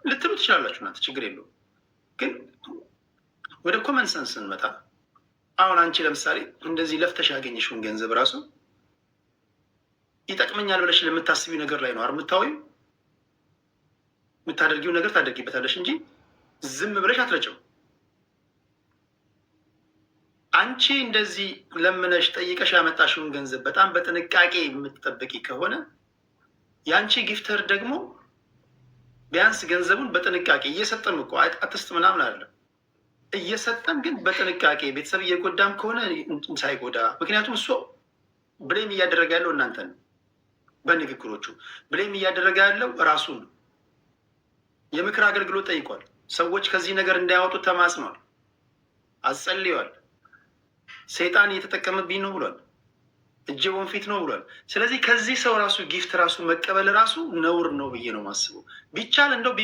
ልትሉ ትችላላችሁ። እናንተ ችግር የለውም። ግን ወደ ኮመን ሰንስ እንመጣ። አሁን አንቺ ለምሳሌ እንደዚህ ለፍተሽ ያገኘሽውን ገንዘብ ራሱ ይጠቅመኛል ብለሽ ለምታስቢው ነገር ላይ ነው የምታወይው። የምታደርጊው ነገር ታደርጊበታለሽ እንጂ ዝም ብለሽ አትረጨው። አንቺ እንደዚህ ለምነሽ ጠይቀሽ ያመጣሽውን ገንዘብ በጣም በጥንቃቄ የምትጠብቂ ከሆነ የአንቺ ጊፍተር ደግሞ ቢያንስ ገንዘቡን በጥንቃቄ እየሰጠም እኮ አትስጥ ምናምን አይደለም፣ እየሰጠም ግን በጥንቃቄ ቤተሰብ እየጎዳም ከሆነ ሳይጎዳ። ምክንያቱም እሱ ብሌም እያደረገ ያለው እናንተ ነው። በንግግሮቹ ብሌም እያደረገ ያለው ራሱን ነው። የምክር አገልግሎት ጠይቋል። ሰዎች ከዚህ ነገር እንዳያወጡት ተማጽኗል፣ አጸልዋል። ሰይጣን እየተጠቀመብኝ ነው ብሏል። እጅ ወንፊት ነው ብሏል። ስለዚህ ከዚህ ሰው ራሱ ጊፍት ራሱ መቀበል ራሱ ነውር ነው ብዬ ነው ማስበው። ቢቻል እንደው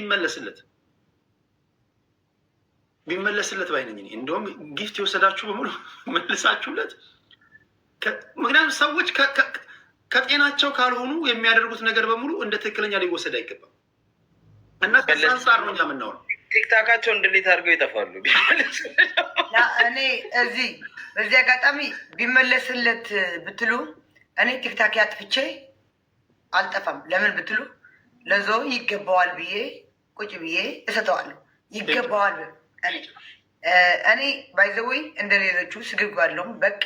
ቢመለስለት ባይነኝ። እንደውም ጊፍት የወሰዳችሁ በሙሉ መልሳችሁለት። ምክንያቱም ሰዎች ከጤናቸው ካልሆኑ የሚያደርጉት ነገር በሙሉ እንደ ትክክለኛ ሊወሰድ አይገባም እና ከዛ አንጻር ነው እኛ የምናወራው። ቲክታካቸው እንድሌት አድርገው ይጠፋሉ። እኔ በዚህ አጋጣሚ ቢመለስለት ብትሉ እኔ ቲክታክ ያጥፍቼ አልጠፋም። ለምን ብትሉ ለዞ ይገባዋል ብዬ ቁጭ ብዬ እሰጠዋለሁ። ይገባዋል። እኔ ባይዘወይ እንደሌሎቹ ስግብ ባለውም በቃ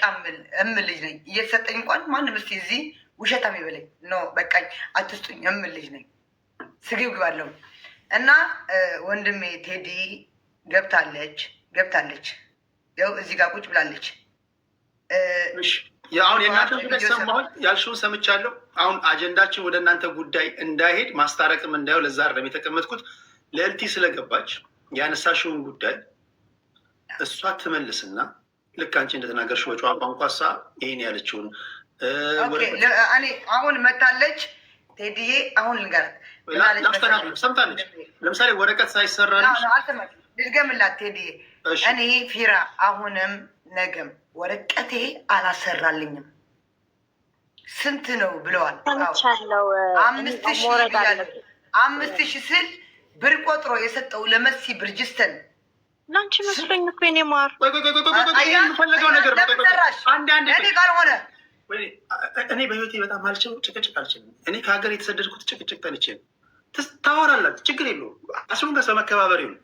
እምል ልጅ ነኝ። እየተሰጠኝ እንኳን ማንም እስኪ እዚህ ውሸታም ይበለኝ ኖ በቃኝ አትስጡኝ እምል ልጅ ነኝ። ስግብ ባለውም እና ወንድሜ ቴዲ ገብታለች ያው እዚህ ጋር ቁጭ ብላለች። አሁን የእናንተ ጉዳይ ሰማሁኝ፣ ያልሽውን ሰምቻለሁ። አሁን አጀንዳችን ወደ እናንተ ጉዳይ እንዳይሄድ ማስታረቅም እንዳየው ለዛ አይደለም የተቀመጥኩት። ለእልቲ ስለገባች ያነሳሽውን ጉዳይ እሷ ትመልስና ልክ አንቺ እንደተናገርሽ በጨዋ ቋንቋ ይሄን ያለችውን እኔ አሁን መታለች ቴዲዬ አሁን ልንገራት ሰምታለች። ለምሳሌ ወረቀት ሳይሰራልሽ ልድገምላት ቴዲዬ። እኔ ፊራ አሁንም ነገም ወረቀቴ አላሰራልኝም ስንት ነው ብለዋል። 5,000 ስል ብር ቆጥሮ የሰጠው ለመሲ ብርጅስተን ለአንቺ መስሎኝ እኮ የኔ ማር ፈለገው ነገር እኔ ካልሆነ እኔ በህይወቴ በጣም አልችልም፣ ጭቅጭቅ አልችልም። እኔ ከሀገር የተሰደድኩት ጭቅጭቅ ጠልቼ ነው። ታወራላችሁ፣ ችግር የለውም። አስሩን ከሰው መከባበር ነው።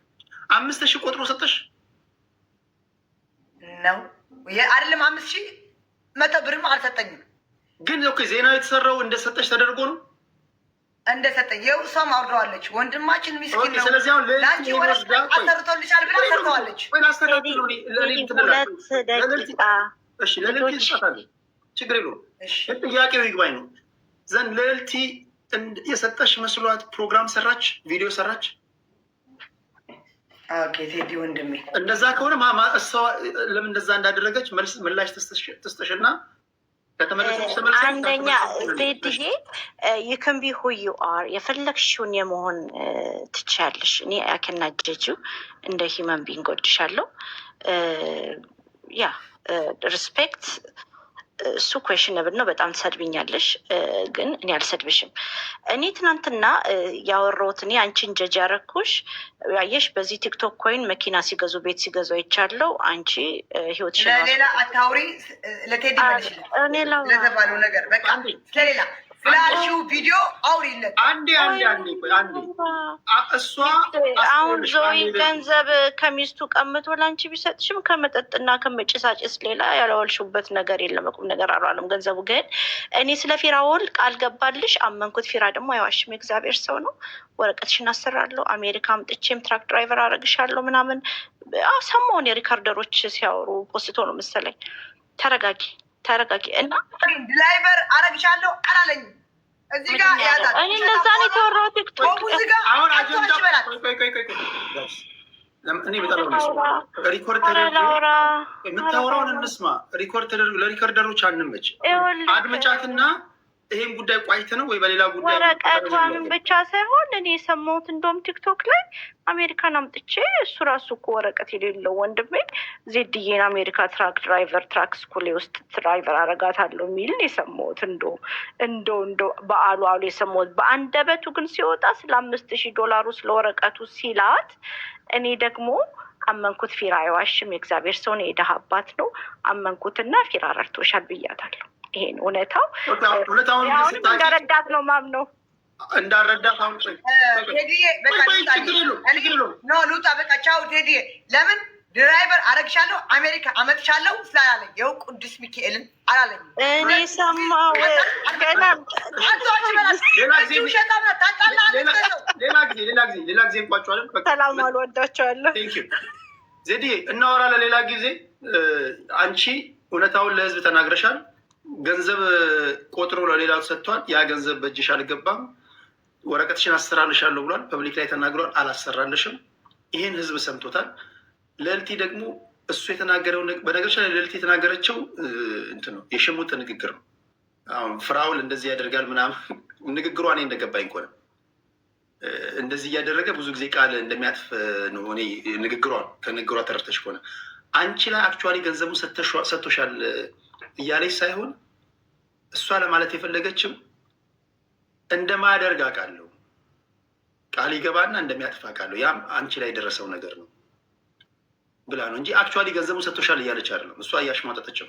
5,000 ቆጥሮ ሰጠሽ ነው አይደለም? 5,000 100 ብርም አልሰጠኝም። ግን ኦኬ ዜናው የተሰራው እንደሰጠሽ ተደርጎ ነው እንደሰጠኝ። ይኸው እሷም አውርደዋለች። ወንድማችን ምስኪን ነው። ስለዚህ አሁን ለአንቺ ወረቀት አሰርቶልሻል ብላ ሰርተዋለች። ለልዕልቲ ይሰጣል፣ ችግር የለውም። ጥያቄው ይግባኝ ነው ዘንድ ልዕልቲ የሰጠሽ መስሏት ፕሮግራም ሰራች፣ ቪዲዮ ሰራች። ቴዲ ወንድሜ እንደዛ ከሆነ እሷ ለምን እንደዛ እንዳደረገች ምላሽ ትስጥሽና አንደኛ ዜድዬ ይክን ቢ ሁ ዩ አር የፈለግሽውን የመሆን ትችያለሽ። እኔ ያከናጀጁ እንደ ሂመን ቢንግ ወድሻለሁ። ያ ሪስፔክት እሱ ኩዌሽነብል ነው። በጣም ትሰድብኛለሽ፣ ግን እኔ አልሰድብሽም። እኔ ትናንትና ያወራሁት እኔ አንቺን ጀጅ ያረኩሽ ያየሽ በዚህ ቲክቶክ ኮይን መኪና ሲገዙ ቤት ሲገዙ አይቻለው። አንቺ ህይወት ለሌላ አታውሪ። ለቴዲ ለተባለው ነገር በቃ ስለሌላ ፍላሹ ቪዲዮ አውሪለት። አንዴ እሷ አሁን ዞይ ገንዘብ ከሚስቱ ቀምቶ ላንቺ ቢሰጥሽም ከመጠጥና ከመጭሳጭስ ሌላ ያለወልሽበት ነገር የለም። ቁም ነገር አሏለም። ገንዘቡ ግን እኔ ስለ ፊራ ውል ቃል ገባልሽ፣ አመንኩት። ፊራ ደግሞ አይዋሽም፣ የእግዚአብሔር ሰው ነው። ወረቀትሽን አሰራለሁ፣ አሜሪካ አምጥቼም ትራክ ድራይቨር አረግሻለሁ ምናምን ሰማውን የሪካርደሮች ሲያወሩ ፖስቶ ነው መሰለኝ። ተረጋጊ እና ድራይቨር አረግሻለሁ አላለኝም። እዚህ ጋር ያዛት እኔ እንደዛ ነው የተወራው ቲክቶክ። አሁን አጀንዳ እኔ በጣም የምታወራውን እንስማ። ለሪኮርደሮች አንመች። አድምጫትና ይሄን ጉዳይ ቋይት ነው ወይ በሌላ ጉዳይ ወረቀቷንም ብቻ ሳይሆን እኔ የሰማሁት እንደውም ቲክቶክ ላይ አሜሪካን አምጥቼ እሱ ራሱ እኮ ወረቀት የሌለው ወንድሜ ዜድዬን አሜሪካ ትራክ ስኩል ውስጥ ድራይቨር አረጋታለሁ የሚል የሰማሁት እንዶ በአሉ የሰማሁት። በአንደበቱ ግን ሲወጣ ስለ $5,000 ስለ ወረቀቱ ሲላት እኔ ደግሞ አመንኩት። ፊራ አይዋሽም፣ የእግዚአብሔር ሰው ነው፣ የደሃ አባት ነው። አመንኩትና ፊራ ረድቶሻል ብያታለሁ። ይሄን እውነታው እንዳረዳት ነው ማምነው እንዳረዳት። አሁን ቴዲዬ በቃ ሉጣ በቃ ቻው ቴዲዬ። ለምን ድራይቨር አረግሻለሁ አሜሪካ አመጥሻለሁ ስላላለኝ ይኸው ቅዱስ ሚካኤልን አላለኝ። እኔ ሰማሁ ገና ሌላ ጊዜ እንቋጫዋለን። ሰላም አልወዳቸዋለሁ። ዜድዬ እናወራለን ሌላ ጊዜ። አንቺ እውነታውን ለህዝብ ተናግረሻል። ገንዘብ ቆጥሮ ለሌላ ሰጥቷል። ያ ገንዘብ በእጅሽ አልገባም። ወረቀትሽን አሰራልሻለሁ ብሏል። ፐብሊክ ላይ ተናግሯል። አላሰራልሽም። ይህን ህዝብ ሰምቶታል። ልዕልቲ ደግሞ እሱ የተናገረው በነገሮች ላይ ልዕልቲ የተናገረችው እንትን ነው፣ የሽሙጥ ንግግር ነው። አሁን ፍራውል እንደዚህ ያደርጋል ምናምን ንግግሯ እኔ እንደገባኝ ከሆነ እንደዚህ እያደረገ ብዙ ጊዜ ቃል እንደሚያጥፍ ነው። እኔ ከንግግሯ ተረድተሽ ከሆነ አንቺ ላይ አክቹዋሊ ገንዘቡን ሰጥቶሻል እያለች ሳይሆን እሷ ለማለት የፈለገችው እንደማያደርግ አውቃለሁ፣ ቃል ይገባና እንደሚያጥፍ አውቃለሁ፣ ያም አንቺ ላይ የደረሰው ነገር ነው ብላ ነው እንጂ አክቹዋሊ ገንዘቡን ሰጥቶሻል እያለች አይደለም። እሷ እያሽሟጠጠችው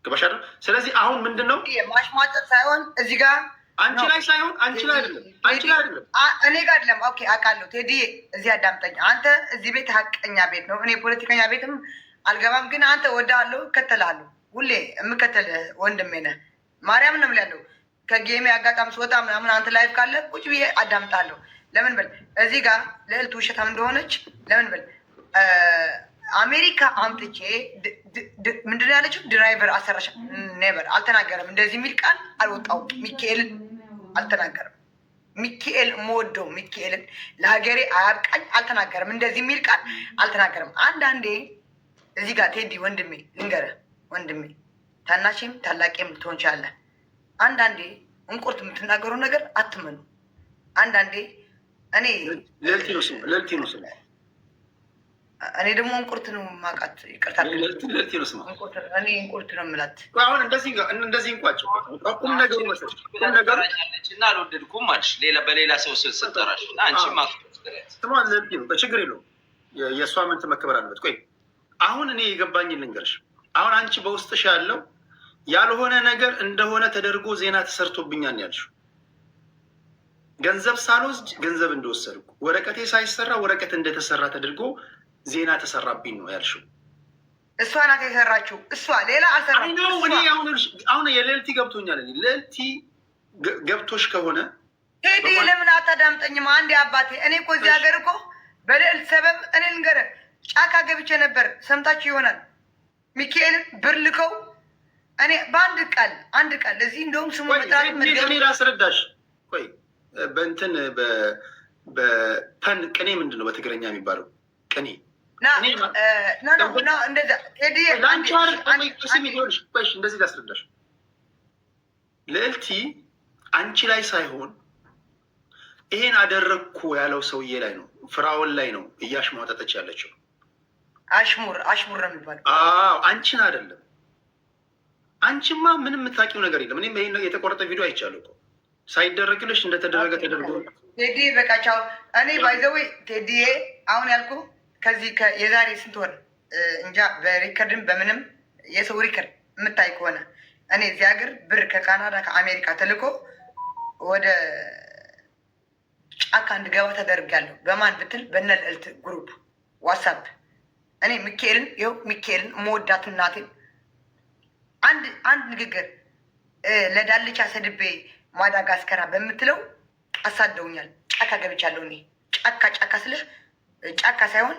ግባሽ አይደል? ስለዚህ አሁን ምንድን ነው ማሽሟጠጥ ሳይሆን እዚህ ጋር አንቺ ላይ ሳይሆን አንቺ ላይ አይደለም እኔ ጋር አይደለም። ኦኬ አውቃለሁ ቴዲ፣ እዚህ አዳምጠኝ። አንተ እዚህ ቤት ሀቀኛ ቤት ነው። እኔ ፖለቲከኛ ቤትም አልገባም፣ ግን አንተ ወዳለሁ እከተላለሁ። ሁሌ የምከተል ወንድሜ ነህ። ማርያም ነው ያለው። ከጌሜ አጋጣሚ ስወጣ ምናምን አንተ ላይፍ ካለ ቁጭ ብዬ አዳምጣለሁ። ለምን በል እዚህ ጋር ልዕልት ውሸታም እንደሆነች ለምን በል አሜሪካ አምጥቼ ምንድን ያለችው ድራይቨር አሰራሻ ኔቨር አልተናገረም። እንደዚህ የሚል ቃል አልወጣውም። ሚካኤልን አልተናገረም። ሚካኤል የምወደው ሚካኤልን ለሀገሬ አያብቃኝ አልተናገረም። እንደዚህ የሚል ቃል አልተናገረም። አንዳንዴ እዚህ ጋር ቴዲ ወንድሜ ልንገርህ፣ ወንድሜ ታናሽም ታላቄም ልትሆን ትችላለህ። አንዳንዴ እንቁርት የምትናገረው ነገር አትመኑ። አንዳንዴ እኔ ልዕልቲ ነው ስሙ እኔ ደግሞ እንቁርት ነው የማውቃት። ይቅርታ ልዕልቲ ነው ስሙ። እኔ እንቁርት ነው የምላት። አሁን እንደዚህ እንቋጭ ቁም ነገሩ መሰለሽ ቁም ነገሩ እና አልወደድኩም አልሽ ሌላ በሌላ ሰው ስትጠራሽ እና አንቺ ስሟ ልዕልቲ ነው። ችግር የለውም። የእሷ ምን መከበር አለበት። ቆይ አሁን እኔ የገባኝ ልንገርሽ። አሁን አንቺ በውስጥሽ ያለው ያልሆነ ነገር እንደሆነ ተደርጎ ዜና ተሰርቶብኛል ያልሽው፣ ገንዘብ ሳልወስድ ገንዘብ እንደወሰድኩ፣ ወረቀቴ ሳይሰራ ወረቀት እንደተሰራ ተደርጎ ዜና ተሰራብኝ ነው ያልሽው። እሷ ናት የሰራችው። እሷ ሌላ አልሰራም። አሁን የልዕልቲ ገብቶኛል። ልዕልቲ ገብቶሽ ከሆነ ቴዲ ለምን አታዳምጠኝም? አንዴ አባቴ እኔ እኮ እዚህ ሀገር እኮ በልዕልት ሰበብ እኔ ልንገርህ ጫካ ገብቼ ነበር። ሰምታችሁ ይሆናል። ሚካኤልን ብር ልከው እኔ በአንድ ቃል እዚህ እንደውም ስሙ እኔ ላስረዳሽ። ቆይ በእንትን በፐን ቅኔ ምንድን ነው በትግረኛ የሚባለው ቅኔ? እንደዚህ ላስረዳሽ። ልዕልቲ አንቺ ላይ ሳይሆን ይሄን አደረግኩ ያለው ሰውዬ ላይ ነው፣ ፍራውን ላይ ነው እያሽሟጠጠች ያለችው። አሽሙር ነው የሚባለው። አንቺን አይደለም። አንቺማ ምንም የምታውቂው ነገር የለም። እኔም ይሄን የተቆረጠ ቪዲዮ አይቻለሁ እኮ ሳይደረግልሽ እንደተደረገ ተደርጎ። ቴዲ በቃ ቻው። እኔ ባይዘዌ ቴዲዬ አሁን ያልኩ ከዚህ የዛሬ ስንት ወር እንጃ በሪከርድም በምንም የሰው ሪከርድ የምታይ ከሆነ እኔ እዚህ ሀገር ብር ከካናዳ ከአሜሪካ ተልኮ ወደ ጫካ እንድገባ ተደርጋለሁ። በማን ብትል በነ ልዕልት ግሩፕ ዋትሳፕ። እኔ ሚካኤልን መወዳት እናቴን አንድ ንግግር ለዳልቻ ሰድቤ ማዳጋስከራ በምትለው አሳደውኛል። ጫካ ገብቻለሁ። እኔ ጫካ ስልህ ጫካ ሳይሆን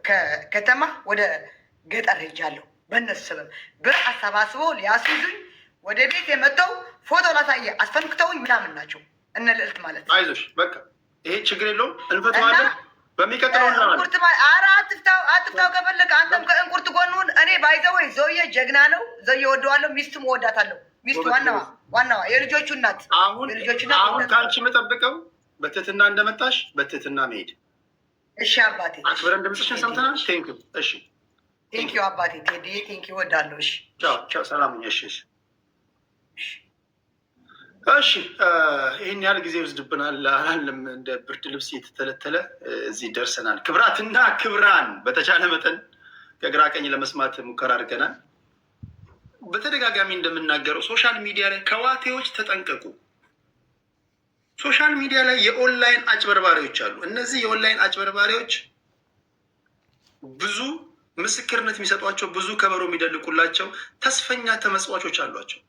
ከከተማ ወደ ገጠር ሄጃለሁ። በእነሱ ሰበብ ብር አሰባስበው ሊያስይዙኝ ወደ ቤት የመጣው ፎቶ ላሳየ አስፈንክተውኝ ምናምን ናቸው እነ ልዕልት ማለት። አይዞሽ በቃ ይሄ ችግር የለውም እንፈተዋለን። በሚቀጥለው አትፍታው ከፈለገ አንተም ከእንቁርት ጎንሁን። እኔ ባይዘወይ ዘውዬ ጀግና ነው። ዘውዬ ወደዋለሁ። ሚስቱም እወዳታለሁ። ሚስቱ ዋናዋ የልጆቹ እናት። አሁን ከአንቺ የምጠብቀው በትህትና እንደመጣሽ በትህትና መሄድ። እሺ አባቴ፣ አክብረን ድምፅሽን ሰምተናል። ቴንኪው። እሺ ቴንኪው አባቴ። ቴዲ ቴንኪው፣ እወዳለሁ። እሺ ቻው፣ ሰላም። እሺ እሺ። ይህን ያህል ጊዜ ይወስድብናል አላለም። እንደ ብርድ ልብስ የተተለተለ እዚህ ደርሰናል። ክብራትና ክብራን፣ በተቻለ መጠን ከግራ ቀኝ ለመስማት ሙከራ አድርገናል። በተደጋጋሚ እንደምናገረው ሶሻል ሚዲያ ላይ ከዋቴዎች ተጠንቀቁ። ሶሻል ሚዲያ ላይ የኦንላይን አጭበርባሪዎች አሉ። እነዚህ የኦንላይን አጭበርባሪዎች ብዙ ምስክርነት የሚሰጧቸው፣ ብዙ ከበሮ የሚደልቁላቸው ተስፈኛ ተመጽዋቾች አሏቸው።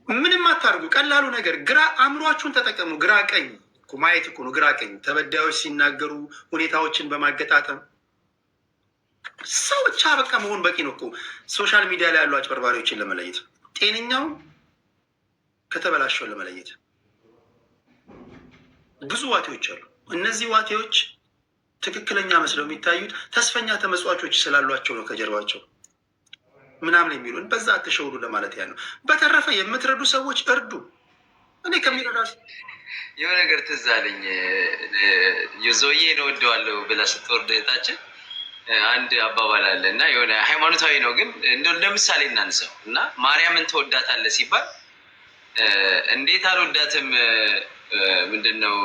ምንም አታርጉ። ቀላሉ ነገር ግራ አእምሯችሁን ተጠቀሙ። ግራ ቀኝ ማየት እኮ ነው። ግራ ቀኝ ተበዳዮች ሲናገሩ ሁኔታዎችን በማገጣጠም ሰው ብቻ በቃ መሆን በቂ ነው እኮ ሶሻል ሚዲያ ላይ ያሉ አጭበርባሪዎችን ለመለየት፣ ጤነኛው ከተበላሸው ለመለየት ብዙ ዋቴዎች አሉ። እነዚህ ዋቴዎች ትክክለኛ መስለው የሚታዩት ተስፈኛ ተመጽዋቾች ስላሏቸው ነው ከጀርባቸው ምናምን የሚሉን። በዛ አትሸውዱ ለማለት ያለው። በተረፈ የምትረዱ ሰዎች እርዱ። እኔ ከሚረዳ የሆነ ነገር ትዝ አለኝ። የዘውዬ ነው ወደዋለሁ ብላ ስትወርድ እህታችን አንድ አባባል አለ እና የሆነ ሃይማኖታዊ ነው ግን እንደ ምሳሌ እናንሳው እና ማርያምን ትወዳታለህ ሲባል እንዴት አልወዳትም ምንድን ነው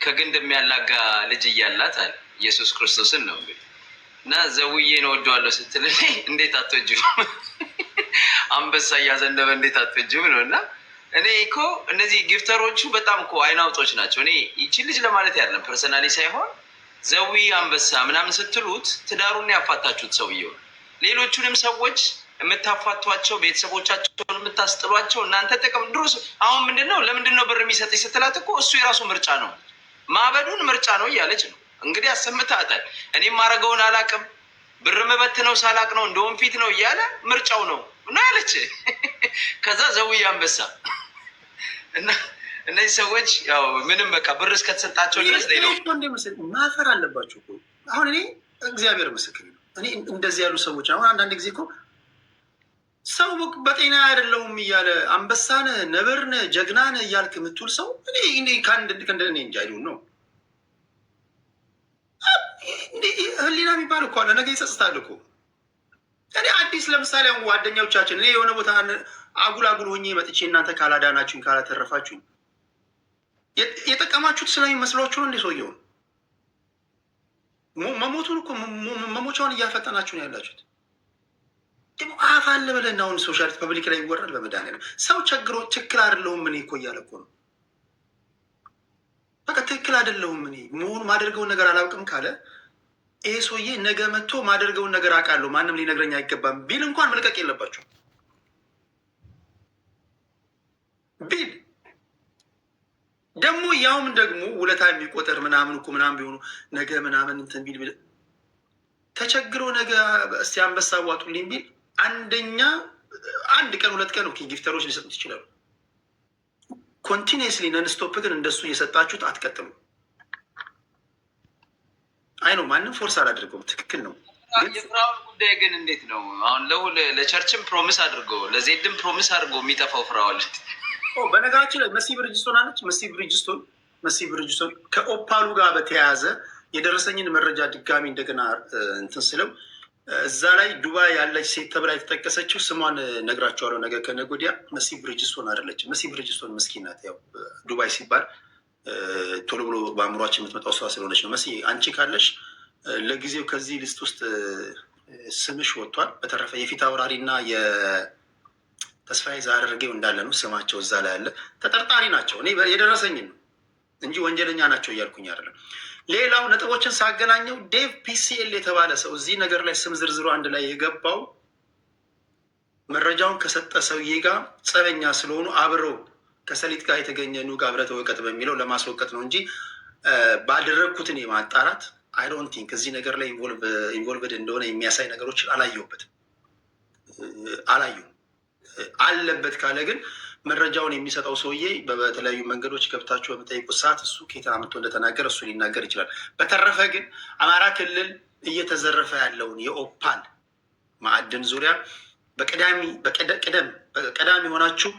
ከግንድ የሚያላጋ ልጅ እያላት አለ ኢየሱስ ክርስቶስን ነው እንግዲህ እና ዘውዬ ነው ወደዋለሁ ስትል እንዴት አትወጂም አንበሳ እያዘነበ እንዴት አትወጂም ነው። እና እኔ እኮ እነዚህ ጊፍተሮቹ በጣም እኮ አይናውጦች ናቸው። እኔ ይቺ ልጅ ለማለት ያለም ፐርሰናሊ ሳይሆን ዘዊ አንበሳ ምናምን ስትሉት ትዳሩን ያፋታችሁት ሰውየው። ሌሎቹንም ሰዎች የምታፋቷቸው ቤተሰቦቻቸውን የምታስጥሏቸው እናንተ ጥቅም ድሮስ አሁን ምንድነው ለምንድነው ብር የሚሰጥሽ ስትላት እኮ እሱ የራሱ ምርጫ ነው ማበዱን ምርጫ ነው እያለች ነው እንግዲህ አሰምታታል። እኔ ማረገውን አላቅም ብር መበትነው ሳላቅ ነው እንደውም ፊት ነው እያለ ምርጫው ነው እና ያለች ከዛ ዘዊ አንበሳ እና እነዚህ ሰዎች ያው ምንም በቃ ብር እስከተሰጣቸው ድረስ ማፈር አለባቸው። አሁን እኔ እግዚአብሔር ምስክር ነው እኔ እንደዚህ ያሉ ሰዎች አሁን አንዳንድ ጊዜ እኮ ሰው በጤና አይደለሁም እያለ አንበሳነ ነብርነ ጀግናነ እያልክ የምትውል ሰው እኔ ከእንደ እኔ እንጂ አይሉም ነው። ህሊና የሚባል እኮ አለ፣ ነገ ይጸጽታል እኮ። እኔ አዲስ ለምሳሌ አሁን ጓደኞቻችን እኔ የሆነ ቦታ አጉል ሆኜ መጥቼ እናንተ ካላዳናችሁኝ ካላተረፋችሁኝ የጠቀማችሁት ስለሚመስሏችሁ ነው እንዴ? ሰውየውን መሞቱን እኮ መሞቻውን እያፈጠናችሁ ነው ያላችሁት። ደግሞ አፍ አለ ብለን አሁን ሶሻሊስት ፐብሊክ ላይ ይወራል። በመድኃኒዓለም ሰው ቸግሮ ትክክል አይደለሁም እኔ እኮ እያለ እኮ ነው። በቃ ትክክል አይደለሁም እኔ መሆኑ ማደርገውን ነገር አላውቅም ካለ ይሄ ሰውዬ ነገ መጥቶ ማደርገውን ነገር አውቃለሁ ማንም ሊነግረኝ አይገባም ቢል እንኳን መልቀቅ የለባቸው ቢል ደግሞ ያውም ደግሞ ውለታ የሚቆጠር ምናምን እኮ ምናምን ቢሆኑ ነገ ምናምን እንትን ቢል ተቸግሮ ነገ እስቲ አንበሳ ዋጡልኝ ቢል አንደኛ አንድ ቀን ሁለት ቀን ኦኬ ጊፍተሮች ሊሰጡት ይችላሉ። ኮንቲኒየስሊ ነንስቶፕ ግን እንደሱ እየሰጣችሁት አትቀጥሉ። አይ ነው ማንም ፎርስ አላደርገውም፣ ትክክል ነው። የፍራውን ጉዳይ ግን እንዴት ነው አሁን ለቸርችም ፕሮሚስ አድርጎ ለዜድም ፕሮሚስ አድርጎ የሚጠፋው ፍራዋል? በነገራችን ላይ መሲ ብርጅስቶን አለች። መሲ ብርጅስቶን ከኦፓሉ ጋር በተያያዘ የደረሰኝን መረጃ ድጋሚ እንደገና እንትን ስለው እዛ ላይ ዱባይ ያለች ሴት ተብላ የተጠቀሰችው ስሟን ነግራቸዋለሁ ነገ ከነገ ወዲያ። መሲ ብርጅስቶን አይደለችም። መሲ ብርጅስቶን ምስኪን ናት። ያው ዱባይ ሲባል ቶሎ ብሎ በአእምሯችን የምትመጣው ሰዋ ስለሆነች ነው። መሲ አንቺ ካለሽ ለጊዜው ከዚህ ሊስት ውስጥ ስምሽ ወጥቷል። በተረፈ የፊት አውራሪ እና የተስፋዬ ዛረርጌው እንዳለ ነው ስማቸው እዛ ላይ ያለ። ተጠርጣሪ ናቸው። እኔ የደረሰኝን ነው እንጂ ወንጀለኛ ናቸው እያልኩኝ አይደለም። ሌላው ነጥቦችን ሳገናኘው ዴቭ ፒሲኤል የተባለ ሰው እዚህ ነገር ላይ ስም ዝርዝሩ አንድ ላይ የገባው መረጃውን ከሰጠ ሰውዬ ጋር ጸበኛ ስለሆኑ አብረው ከሰሊጥ ጋር የተገኘ ኑግ አብረህ ተወቀጥ በሚለው ለማስወቀጥ ነው እንጂ ባደረግኩትን የማጣራት አይ ዶንት ቲንክ እዚህ ነገር ላይ ኢንቮልቭድ እንደሆነ የሚያሳይ ነገሮችን አላየሁበትም። አለበት ካለ ግን መረጃውን የሚሰጠው ሰውዬ በተለያዩ መንገዶች ገብታችሁ በምጠይቁት ሰዓት እሱ ከየት አምጥቶ እንደተናገረ እሱ ሊናገር ይችላል። በተረፈ ግን አማራ ክልል እየተዘረፈ ያለውን የኦፓል ማዕድን ዙሪያ በቀዳሚ ሆናችሁ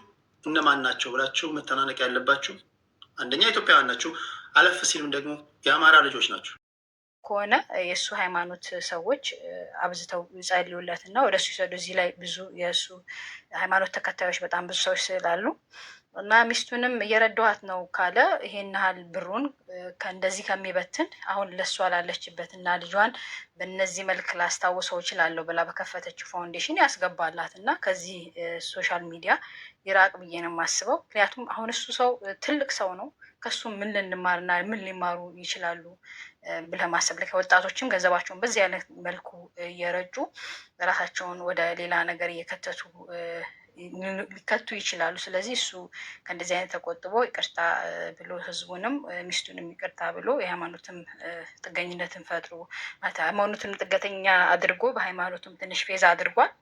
እነማን ናቸው ብላችሁ መተናነቅ ያለባችሁ አንደኛ ኢትዮጵያውያን ናችሁ፣ አለፍ ሲልም ደግሞ የአማራ ልጆች ናቸው ከሆነ የእሱ ሃይማኖት ሰዎች አብዝተው ይጸልዩለት እና ወደ እሱ ይሰዱ። እዚህ ላይ ብዙ የእሱ ሃይማኖት ተከታዮች በጣም ብዙ ሰዎች ስላሉ እና ሚስቱንም እየረዳኋት ነው ካለ ይሄን ያህል ብሩን ከእንደዚህ ከሚበትን አሁን ለእሷ ላለችበት እና ልጇን በእነዚህ መልክ ላስታውሰው እችላለሁ ብላ በከፈተችው ፋውንዴሽን ያስገባላት እና ከዚህ ሶሻል ሚዲያ ይራቅ ብዬ ነው የማስበው። ምክንያቱም አሁን እሱ ሰው ትልቅ ሰው ነው። ከሱ ምን ልንማርና ምን ሊማሩ ይችላሉ ብለህ ማሰብ ላይ ወጣቶችም ገንዘባቸውን በዚህ አይነት መልኩ እየረጩ ራሳቸውን ወደ ሌላ ነገር እየከተቱ ሊከቱ ይችላሉ። ስለዚህ እሱ ከእንደዚህ አይነት ተቆጥቦ ይቅርታ ብሎ ህዝቡንም ሚስቱንም ይቅርታ ብሎ የሃይማኖትም ጥገኝነትን ፈጥሮ ሃይማኖትን ጥገተኛ አድርጎ በሃይማኖቱም ትንሽ ፌዛ አድርጓል።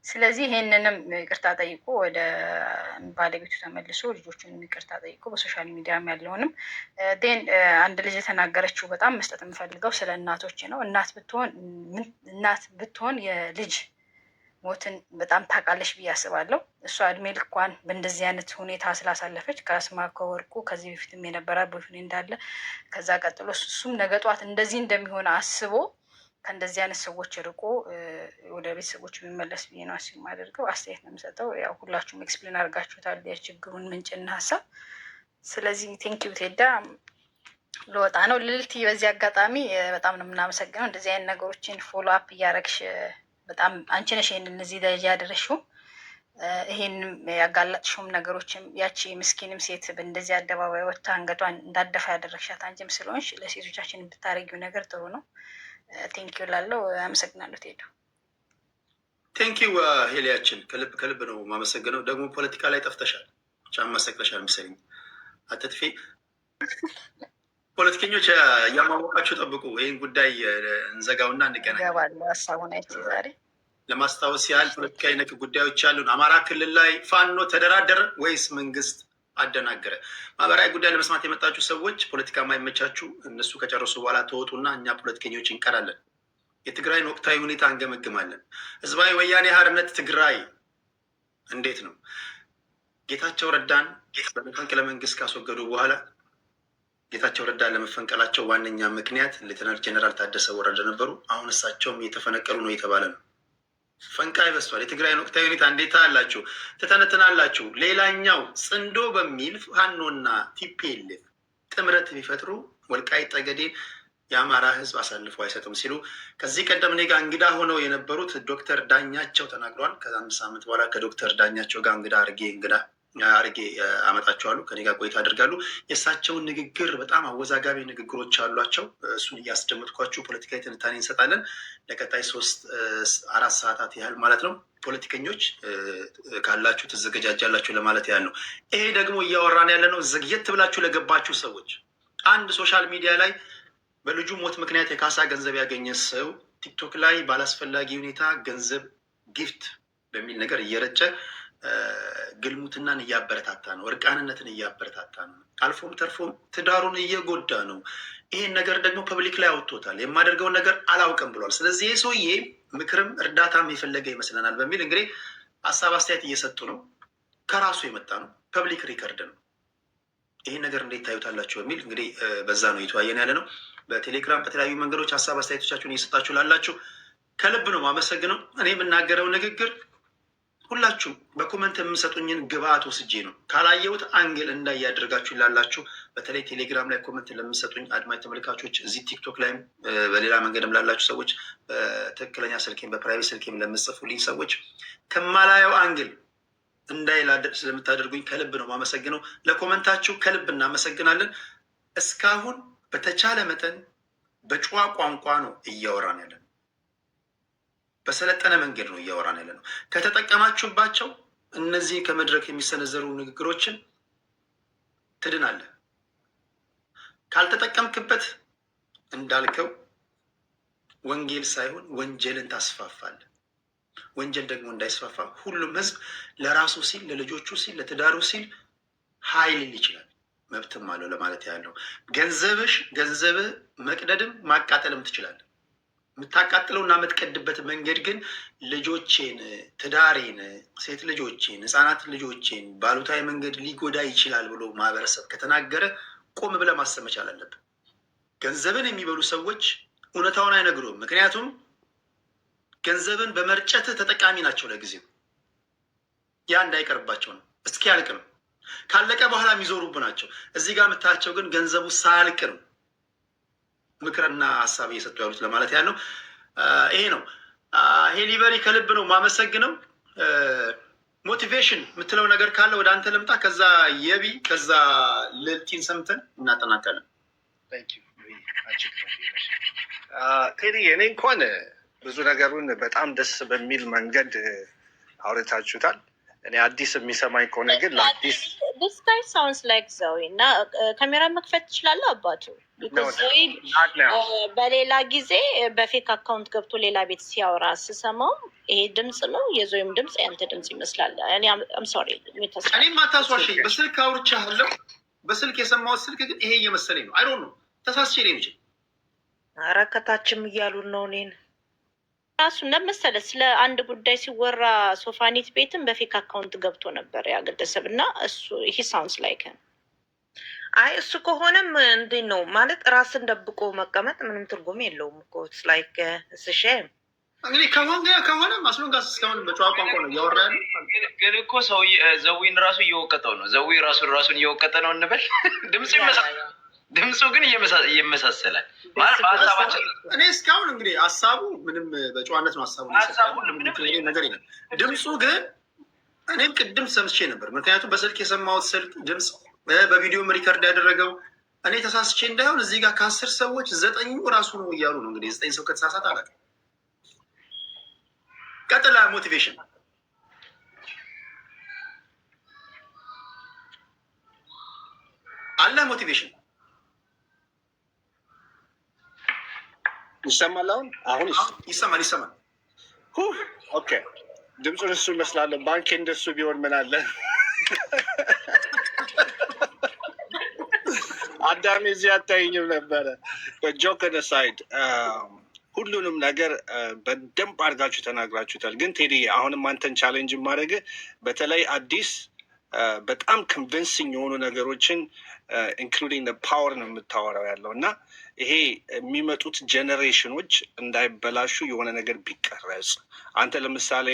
ስለዚህ ይሄንንም ይቅርታ ጠይቆ ወደ ባለቤቱ ተመልሶ ልጆቹንም ይቅርታ ጠይቆ በሶሻል ሚዲያም ያለውንም አንድ ልጅ የተናገረችው በጣም መስጠት የምፈልገው ስለ እናቶች ነው። እናት ብትሆን የልጅ ሞትን በጣም ታውቃለች ብዬ አስባለሁ። እሷ እድሜ ልኳን በእንደዚህ አይነት ሁኔታ ስላሳለፈች ከአስማ ከወርቁ ከዚህ በፊትም የነበረ ቦይፍሬንድ እንዳለ ከዛ ቀጥሎ እሱም ነገ ጧት እንደዚህ እንደሚሆን አስቦ ከእንደዚህ አይነት ሰዎች ርቆ ወደ ቤተሰቦች የሚመለስ ብዬ ነው የማደርገው። አስተያየት ነው የምሰጠው። ያው ሁላችሁም ኤክስፕሌን አድርጋችሁታል የችግሩን ምንጭና ሀሳብ። ስለዚህ ቴንኪው ቴዳ ለወጣ ነው ልልቲ። በዚህ አጋጣሚ በጣም ነው የምናመሰግነው። እንደዚህ አይነት ነገሮችን ፎሎ አፕ እያደረግሽ በጣም አንቺ ነሽ ይህን እነዚህ ደረጃ ያደረሽው። ይሄንም ያጋለጥሽውም ነገሮችም ያቺ ምስኪንም ሴት በእንደዚህ አደባባይ ወጥታ አንገቷን እንዳደፋ ያደረግሻት አንቺም ስለሆንሽ ለሴቶቻችን ብታረጊው ነገር ጥሩ ነው። ቴንኪው ላለው አመሰግናለሁ። ትሄዱ ቴንኪው ሄሊያችን ከልብ ከልብ ነው የማመሰግነው። ደግሞ ፖለቲካ ላይ ጠፍተሻል፣ ጫማ ሰቅለሻል መሰለኝ። አትጥፊ። ፖለቲከኞች እያሟሟቃችሁ ጠብቁ። ይህን ጉዳይ እንዘጋውና እንገናኝ። ሀሳቡን አይቼ ዛሬ ለማስታወስ ያህል ፖለቲካዊ ነክ ጉዳዮች ያሉን አማራ ክልል ላይ ፋኖ ተደራደረ ወይስ መንግስት አደናገረ? ማህበራዊ ጉዳይ ለመስማት የመጣችሁ ሰዎች ፖለቲካ ማይመቻችሁ እነሱ ከጨረሱ በኋላ ተወጡና እኛ ፖለቲከኞች እንቀራለን። የትግራይን ወቅታዊ ሁኔታ እንገመግማለን። ህዝባዊ ወያኔ ሓርነት ትግራይ እንዴት ነው? ጌታቸው ረዳን በመፈንቅለ መንግስት ካስወገዱ በኋላ ጌታቸው ረዳን ለመፈንቀላቸው ዋነኛ ምክንያት ሌተናል ጀነራል ታደሰ ወረደ ነበሩ። አሁን እሳቸውም እየተፈነቀሉ ነው የተባለ ነው። ፈንቃይ በስቷል። የትግራይን ወቅታዊ ሁኔታ እንዴት አላችሁ ትተነትናላችሁ? ሌላኛው ጽንዶ በሚል ፋኖና ቲፒኤልኤፍ ጥምረት ቢፈጥሩ ወልቃይት ጠገዴ የአማራ ህዝብ አሳልፎ አይሰጥም ሲሉ ከዚህ ቀደም እኔ ጋር እንግዳ ሆነው የነበሩት ዶክተር ዳኛቸው ተናግረዋል። ከአንድ ሳምንት በኋላ ከዶክተር ዳኛቸው ጋር እንግዳ አርጌ አመጣቸዋለሁ። ከኔ ጋር ቆይታ አድርጋሉ። የእሳቸውን ንግግር በጣም አወዛጋቢ ንግግሮች አሏቸው። እሱን እያስደመጥኳችሁ ፖለቲካዊ ትንታኔ እንሰጣለን ለቀጣይ 3-4 ሰዓታት ያህል ማለት ነው። ፖለቲከኞች ካላችሁ ትዘገጃጃላችሁ ለማለት ያህል ነው። ይሄ ደግሞ እያወራን ያለ ነው ዘግየት ብላችሁ ለገባችሁ ሰዎች አንድ ሶሻል ሚዲያ ላይ በልጁ ሞት ምክንያት የካሳ ገንዘብ ያገኘ ሰው ቲክቶክ ላይ ባላስፈላጊ ሁኔታ ገንዘብ ጊፍት በሚል ነገር እየረጨ ግልሙትናን እያበረታታ ነው። እርቃንነትን እያበረታታ ነው። አልፎም ተርፎም ትዳሩን እየጎዳ ነው። ይሄን ነገር ደግሞ ፐብሊክ ላይ አውጥቶታል። የማደርገውን ነገር አላውቅም ብሏል። ስለዚህ ይህ ሰውዬ ምክርም እርዳታም የፈለገ ይመስለናል በሚል እንግዲህ ሀሳብ አስተያየት እየሰጡ ነው። ከራሱ የመጣ ነው። ፐብሊክ ሪከርድ ነው። ይህን ነገር እንዴት ታዩታላችሁ በሚል እንግዲህ በዛ ነው እየተወያየን ያለ ነው። በቴሌግራም በተለያዩ መንገዶች ሀሳብ አስተያየቶቻችሁን እየሰጣችሁ ላላችሁ ከልብ ነው ማመሰግነው። እኔ የምናገረው ንግግር ሁላችሁም በኮመንት የምሰጡኝን ግብአት ወስጄ ነው። ካላየሁት አንግል እንዳያደርጋችሁ ላላችሁ በተለይ ቴሌግራም ላይ ኮመንት ለምሰጡኝ አድማጭ ተመልካቾች፣ እዚህ ቲክቶክ ላይም በሌላ መንገድም ላላችሁ ሰዎች፣ በትክክለኛ ስልኬም በፕራይቬት ስልኬም ለምጽፉልኝ ሰዎች ከማላየው አንግል እንዳይላደር ስለምታደርጉኝ ከልብ ነው ማመሰግነው። ለኮመንታችሁ ከልብ እናመሰግናለን። እስካሁን በተቻለ መጠን በጨዋ ቋንቋ ነው እያወራን ያለን። በሰለጠነ መንገድ ነው እያወራን ያለ ነው። ከተጠቀማችሁባቸው እነዚህ ከመድረክ የሚሰነዘሩ ንግግሮችን ትድናለህ። ካልተጠቀምክበት እንዳልከው ወንጌል ሳይሆን ወንጀልን ታስፋፋለህ። ወንጀል ደግሞ እንዳይስፋፋ ሁሉም ህዝብ ለራሱ ሲል፣ ለልጆቹ ሲል፣ ለትዳሩ ሲል ኃይል ይችላል። መብትም አለው ለማለት ያለው ገንዘብህ መቅደድም ማቃጠልም ትችላለህ። የምታቃጥለው እና የምትቀድበት መንገድ ግን ልጆቼን፣ ትዳሬን፣ ሴት ልጆቼን፣ ህፃናት ልጆቼን ባሉታዊ መንገድ ሊጎዳ ይችላል ብሎ ማህበረሰብ ከተናገረ ቆም ብለህ ማሰብ መቻል አለብን። ገንዘብን የሚበሉ ሰዎች እውነታውን አይነግሩም። ምክንያቱም ገንዘብን በመርጨት ተጠቃሚ ናቸው። ለጊዜው ያ እንዳይቀርባቸው ነው። እስኪ ያልቅ ነው። ካለቀ በኋላ የሚዞሩብ ናቸው። እዚህ ጋር የምታያቸው ግን ገንዘቡ ሳያልቅ ነው ምክርና ሀሳብ እየሰጡ ያሉት ለማለት ያለው ይሄ ነው። ሄሊበሪ ከልብ ነው ማመሰግነው። ሞቲቬሽን የምትለው ነገር ካለ ወደ አንተ ልምጣ። ከዛ የቢ ከዛ ልልቲን ሰምተን እናጠናቀለን። ቴዲ እኔ እንኳን ብዙ ነገሩን በጣም ደስ በሚል መንገድ አውርታችሁታል። እኔ አዲስ የሚሰማኝ ከሆነ ግን ለአዲስ this guy sounds like ዘዊ እና ካሜራ መክፈት ትችላለህ አባቱ። ዘዊ በሌላ ጊዜ በፌክ አካውንት ገብቶ ሌላ ቤት ሲያወራ ስሰማው ይሄ ድምፅ ነው የዘዊም ድምፅ ያንተ ድምፅ ይመስላል። እኔም ሶሪ እኔም አታስዋሸኝ። በስልክ አውርቻለሁ። በስልክ የሰማሁት ስልክ ግን ይሄ እየመሰለኝ ነው። አይዶን ነው ተሳስቼ ነው የሚችል አረከታችም እያሉን ነው እኔን ራሱ እንደመሰለ ስለ አንድ ጉዳይ ሲወራ ሶፋኒት ቤትም በፌክ አካውንት ገብቶ ነበር ያ ግለሰብ እና እሱ ሂ ሳውንድስ ላይክ አይ እሱ ከሆነም እንዴት ነው ማለት ራስን ደብቆ መቀመጥ ምንም ትርጉም የለውም እኮ ላይክ ስሼም እንግዲህ ከሆነ ማስሎንጋስ እስካሁን በጨዋ ቋንቋ ነው እያወራ ያለ። ግን እኮ ሰው ዘዊን ራሱ እየወቀጠው ነው። ዘዊ ራሱን እየወቀጠ ነው እንበል። ድምፁ ግን እየመሳሰላል። እኔ እስካሁን እንግዲህ ሀሳቡ ምንም በጨዋነት ነው ሀሳቡ ነገር የለም። ድምፁ ግን እኔም ቅድም ሰምቼ ነበር። ምክንያቱም በስልክ የሰማሁት ስልክ ድምፅ በቪዲዮም ሪከርድ ያደረገው እኔ ተሳስቼ እንዳይሆን እዚህ ጋር ከ10 ሰዎች 9 ራሱ ነው እያሉ ነው። እንግዲህ 9 ሰው ከተሳሳት አላውቅም። ቀጥላ ሞቲቬሽን አለ ሞቲቬሽን ይሰማል። አሁን ይሰማል። ኦኬ ድምፁን እሱ ይመስላል። ባንክ እንደሱ ቢሆን ምን አለ? አዳሜ እዚህ አታይኝም ነበረ። ጆክ ሳይድ ሁሉንም ነገር በደንብ አድርጋችሁ ተናግራችሁታል። ግን ቴዲ አሁንም አንተን ቻሌንጅ ማድረግ በተለይ አዲስ በጣም ኮንቪንሲንግ የሆኑ ነገሮችን ኢንክሉዲንግ ፓወር ነው የምታወራው ያለው እና ይሄ የሚመጡት ጄኔሬሽኖች እንዳይበላሹ የሆነ ነገር ቢቀረጽ አንተ ለምሳሌ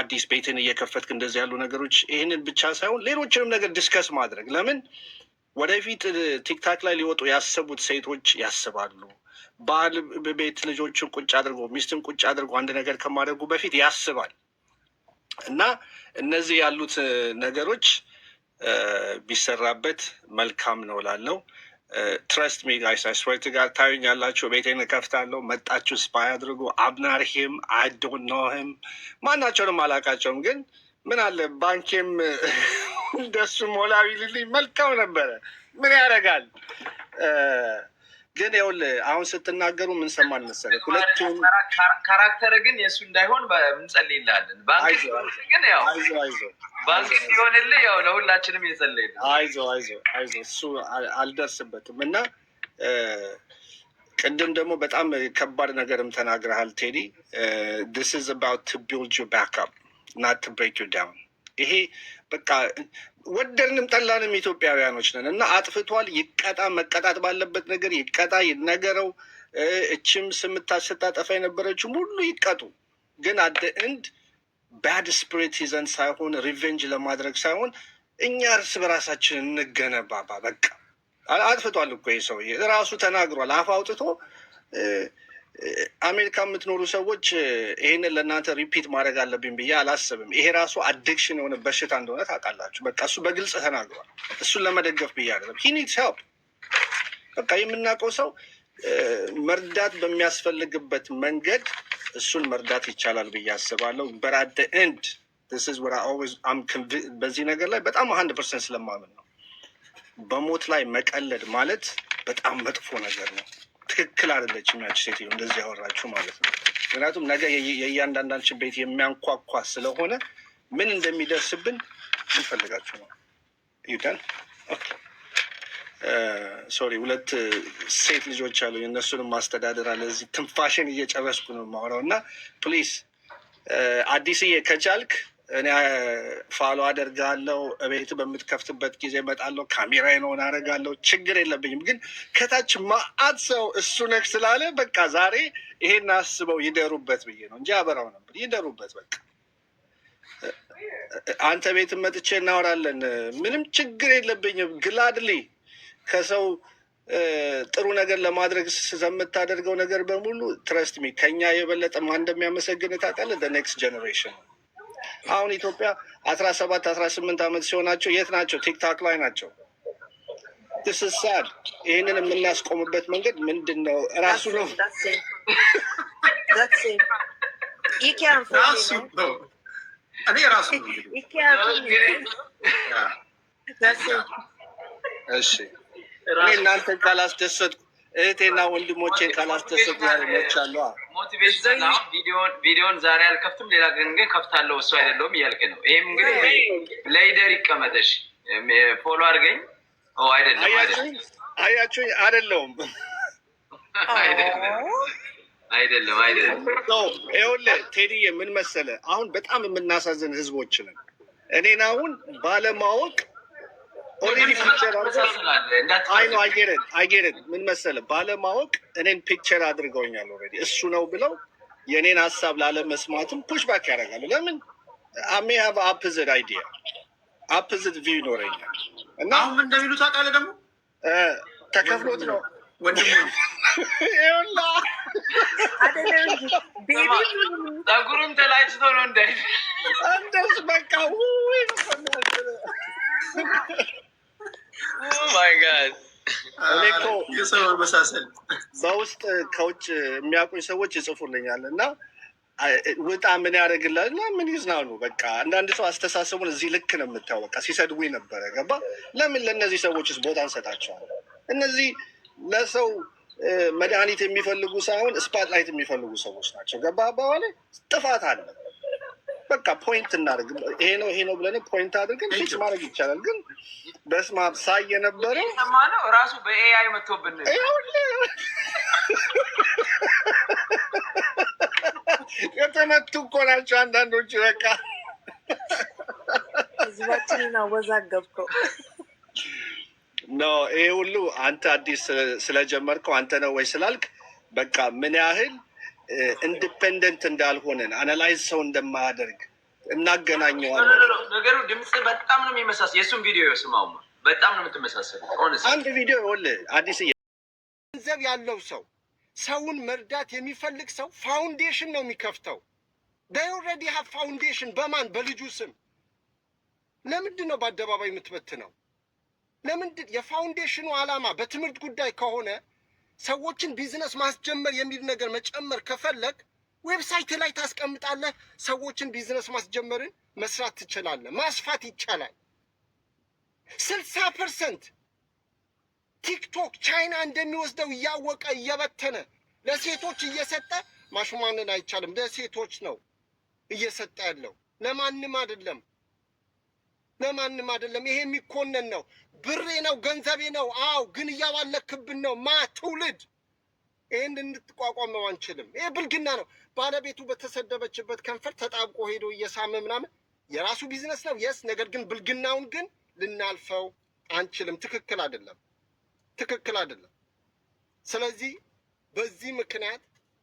አዲስ ቤትን እየከፈትክ እንደዚህ ያሉ ነገሮች ይህንን ብቻ ሳይሆን ሌሎችንም ነገር ዲስከስ ማድረግ ለምን ወደፊት ቲክታክ ላይ ሊወጡ ያሰቡት ሴቶች ያስባሉ። ባል ቤት ልጆችን ቁጭ አድርጎ ሚስትን ቁጭ አድርጎ አንድ ነገር ከማድረጉ በፊት ያስባል እና እነዚህ ያሉት ነገሮች ቢሰራበት መልካም ነው ላለው ትረስት ሚ ጋይስ አይ ስዌር ቱ ጋድ ታዩኛላችሁ። ቤቴን እከፍታለሁ። መጣችሁ ስፓይ አድርጉ። አብናር ሂም አይ ዶንት ኖ ሂም ማናቸውንም አላውቃቸውም። ግን ምን አለ ባንኬም እንደሱ ሞላ ቢልልኝ መልካም ነበረ። ምን ያደርጋል ግን ይኸውልህ አሁን ስትናገሩ ምን ሰማን መሰለህ? ሁለቱም ካራክተር ግን የእሱ እንዳይሆን እንጸልይልሃለን። ባንክ ግን ያው ባንክ ሲሆንልህ ያው ለሁላችንም የጸለይን አይዞህ እሱ አልደርስበትም። እና ቅድም ደግሞ በጣም ከባድ ነገርም ተናግረሃል ቴዲ። this is about to build you back up not to break you down። ይሄ በቃ ወደድንም ጠላንም ኢትዮጵያውያኖች ነን እና አጥፍቷል፣ ይቀጣ፣ መቀጣት ባለበት ነገር ይቀጣ፣ ይነገረው። እችም ስታጠፋ የነበረችው ሁሉ ይቀጡ። ግን አደ እንድ ባድ ስፒሪት ይዘን ሳይሆን ሪቬንጅ ለማድረግ ሳይሆን እኛ እርስ በራሳችን እንገነባባ። በቃ አጥፍቷል እኮ ይህ ሰውዬ ራሱ ተናግሯል፣ አፍ አውጥቶ። አሜሪካ የምትኖሩ ሰዎች ይሄንን ለእናንተ ሪፒት ማድረግ አለብኝ ብዬ አላስብም። ይሄ ራሱ አዲክሽን የሆነ በሽታ እንደሆነ ታውቃላችሁ። በቃ እሱ በግልጽ ተናግሯል። እሱን ለመደገፍ ብዬ አይደለም። ሂ ኒድስ ሄልፕ። በቃ የምናውቀው ሰው መርዳት በሚያስፈልግበት መንገድ እሱን መርዳት ይቻላል ብዬ አስባለሁ። በራደ ኤንድ በዚህ ነገር ላይ በጣም 100% ስለማምን ነው። በሞት ላይ መቀለድ ማለት በጣም መጥፎ ነገር ነው። ትክክል አይደለችም ያች ሴትዮ እንደዚህ ያወራችሁ ማለት ነው። ምክንያቱም ነገ የእያንዳንዳችን ቤት የሚያንኳኳ ስለሆነ ምን እንደሚደርስብን እንፈልጋችሁ ነው። ይዳል ሶሪ 2 ሴት ልጆች አሉ። እነሱንም ማስተዳደር አለ። እዚህ ትንፋሽን እየጨረስኩ ነው የማወራው እና ፕሊዝ አዲስዬ ከቻልክ እኔ ፋሎ አደርጋለሁ። እቤት በምትከፍትበት ጊዜ እመጣለሁ። ካሜራዬን ኦን አደርጋለሁ። ችግር የለብኝም። ግን ከታች ማአት ሰው እሱ ነክ ስላለ በቃ ዛሬ ይሄን አስበው ይደሩበት ብዬ ነው እንጂ አበራው ነበር። ይደሩበት በቃ። አንተ ቤት መጥቼ እናወራለን። ምንም ችግር የለብኝም። ግላድሊ ከሰው ጥሩ ነገር ለማድረግ የምታደርገው ነገር በሙሉ ትረስት ሚ ከኛ የበለጠ ማን እንደሚያመሰግን ታውቃለህ? ኔክስት ጀኔሬሽን። አሁን ኢትዮጵያ 17 18 ዓመት ሲሆናቸው የት ናቸው? ቲክታክ ላይ ናቸው። ትስሳድ ይህንን የምናስቆምበት መንገድ ምንድን ነው? ራሱ ነው እኔ ራሱ እሺ እኔ እናንተን ካላስደሰትኩ እህቴና ወንድሞቼን ካላስደሰትኩ ያለቻለሁ ቪዲዮን ዛሬ አልከፍትም፣ ሌላ ግን ከፍታለሁ። እሱ አይደለሁም እያልክ ነው። ይሄም እንግዲህ ለይደር ይቀመጠሽ ፎሎ አድርገኝ። አያችሁኝ? አይደለሁም አይደለም። ይኸውልህ ቴዲዬ ምን መሰለህ፣ አሁን በጣም የምናሳዝን ህዝቦች ነን። እኔን አሁን ባለማወቅ ኦልሬዲ ፒክቸር አጌረን ምን መሰለህ፣ ባለማወቅ እኔን ፒክቸር አድርገውኛል። ኦልሬዲ እሱ ነው ብለው የእኔን ሀሳብ ላለመስማትም ፑሽ ባክ ያደርጋሉ። ለምን አሜ ሀቭ አፕዝድ አይዲያ አፕዝድ ቪው ይኖረኛል። እና አሁን ምን እንደሚሉ ታውቃለህ? ደግሞ ተከፍሎት ነው ወንድሙ ይኸውላ ጸጉሩን ተላጭቶ ነው እንደሱ በቃ ማይ ጋድ እኔ እኮ የሰው መሳሰል በውስጥ ከውጭ የሚያውቁኝ ሰዎች ይጽፉልኛል እና ውጣ ምን ያደርግላል እና ምን ይዝናሉ። በቃ አንዳንድ ሰው አስተሳሰቡን እዚህ ልክ ነው የምታየው። በቃ ሲሰድቡኝ ነበረ። ገባ? ለምን ለእነዚህ ሰዎችስ ቦታ እንሰጣቸዋል? እነዚህ ለሰው መድኃኒት የሚፈልጉ ሳይሆን ስፓትላይት የሚፈልጉ ሰዎች ናቸው። ገባ? አባባሌ ጥፋት አለ። በቃ ፖይንት እናደርግ። ይሄ ነው ብለን ፖይንት አድርገን ፊክስ ማድረግ ይቻላል። ግን በስመ አብ ሳይ የነበረ ራሱ በኤአይ መጥቶብን የተመቱ እኮ ናቸው አንዳንዶቹ። በቃ ህዝባችንን አወዛገብከው። ኖ ይሄ ሁሉ አንተ አዲስ ስለጀመርከው አንተ ነው ወይ ስላልክ በቃ ምን ያህል ኢንዲፔንደንት እንዳልሆነን አናላይዝ ሰው እንደማያደርግ እናገናኘዋለን። ነገሩ ድምፅ በጣም ነው የሚመሳሰል። የእሱን ቪዲዮ ስማው፣ በጣም ነው የምትመሳሰል። አንድ ቪዲዮ ይኸውልህ አዲስ ገንዘብ ያለው ሰው ሰውን መርዳት የሚፈልግ ሰው ፋውንዴሽን ነው የሚከፍተው። they already have ፋውንዴሽን በማን በልጁ ስም። ለምንድን ነው በአደባባይ የምትበትነው? ለምንድን የፋውንዴሽኑ ዓላማ በትምህርት ጉዳይ ከሆነ ሰዎችን ቢዝነስ ማስጀመር የሚል ነገር መጨመር ከፈለግ ዌብሳይት ላይ ታስቀምጣለህ። ሰዎችን ቢዝነስ ማስጀመርን መስራት ትችላለህ፣ ማስፋት ይቻላል። 60% ቲክቶክ ቻይና እንደሚወስደው እያወቀ እየበተነ ለሴቶች እየሰጠ ማሽማንን አይቻልም። ለሴቶች ነው እየሰጠ ያለው፣ ለማንም አይደለም፣ ለማንም አይደለም። ይሄ የሚኮነን ነው። ብሬ ነው፣ ገንዘቤ ነው። አው ግን እያባለክብን ነው። ትውልድ ይህን እንድትቋቋመው አንችልም። ይሄ ብልግና ነው። ባለቤቱ በተሰደበችበት ከንፈር ተጣብቆ ሄዶ እየሳመ ምናምን የራሱ ቢዝነስ ነው የስ ነገር ግን ብልግናውን ግን ልናልፈው አንችልም። ትክክል አይደለም፣ ትክክል አይደለም። ስለዚህ በዚህ ምክንያት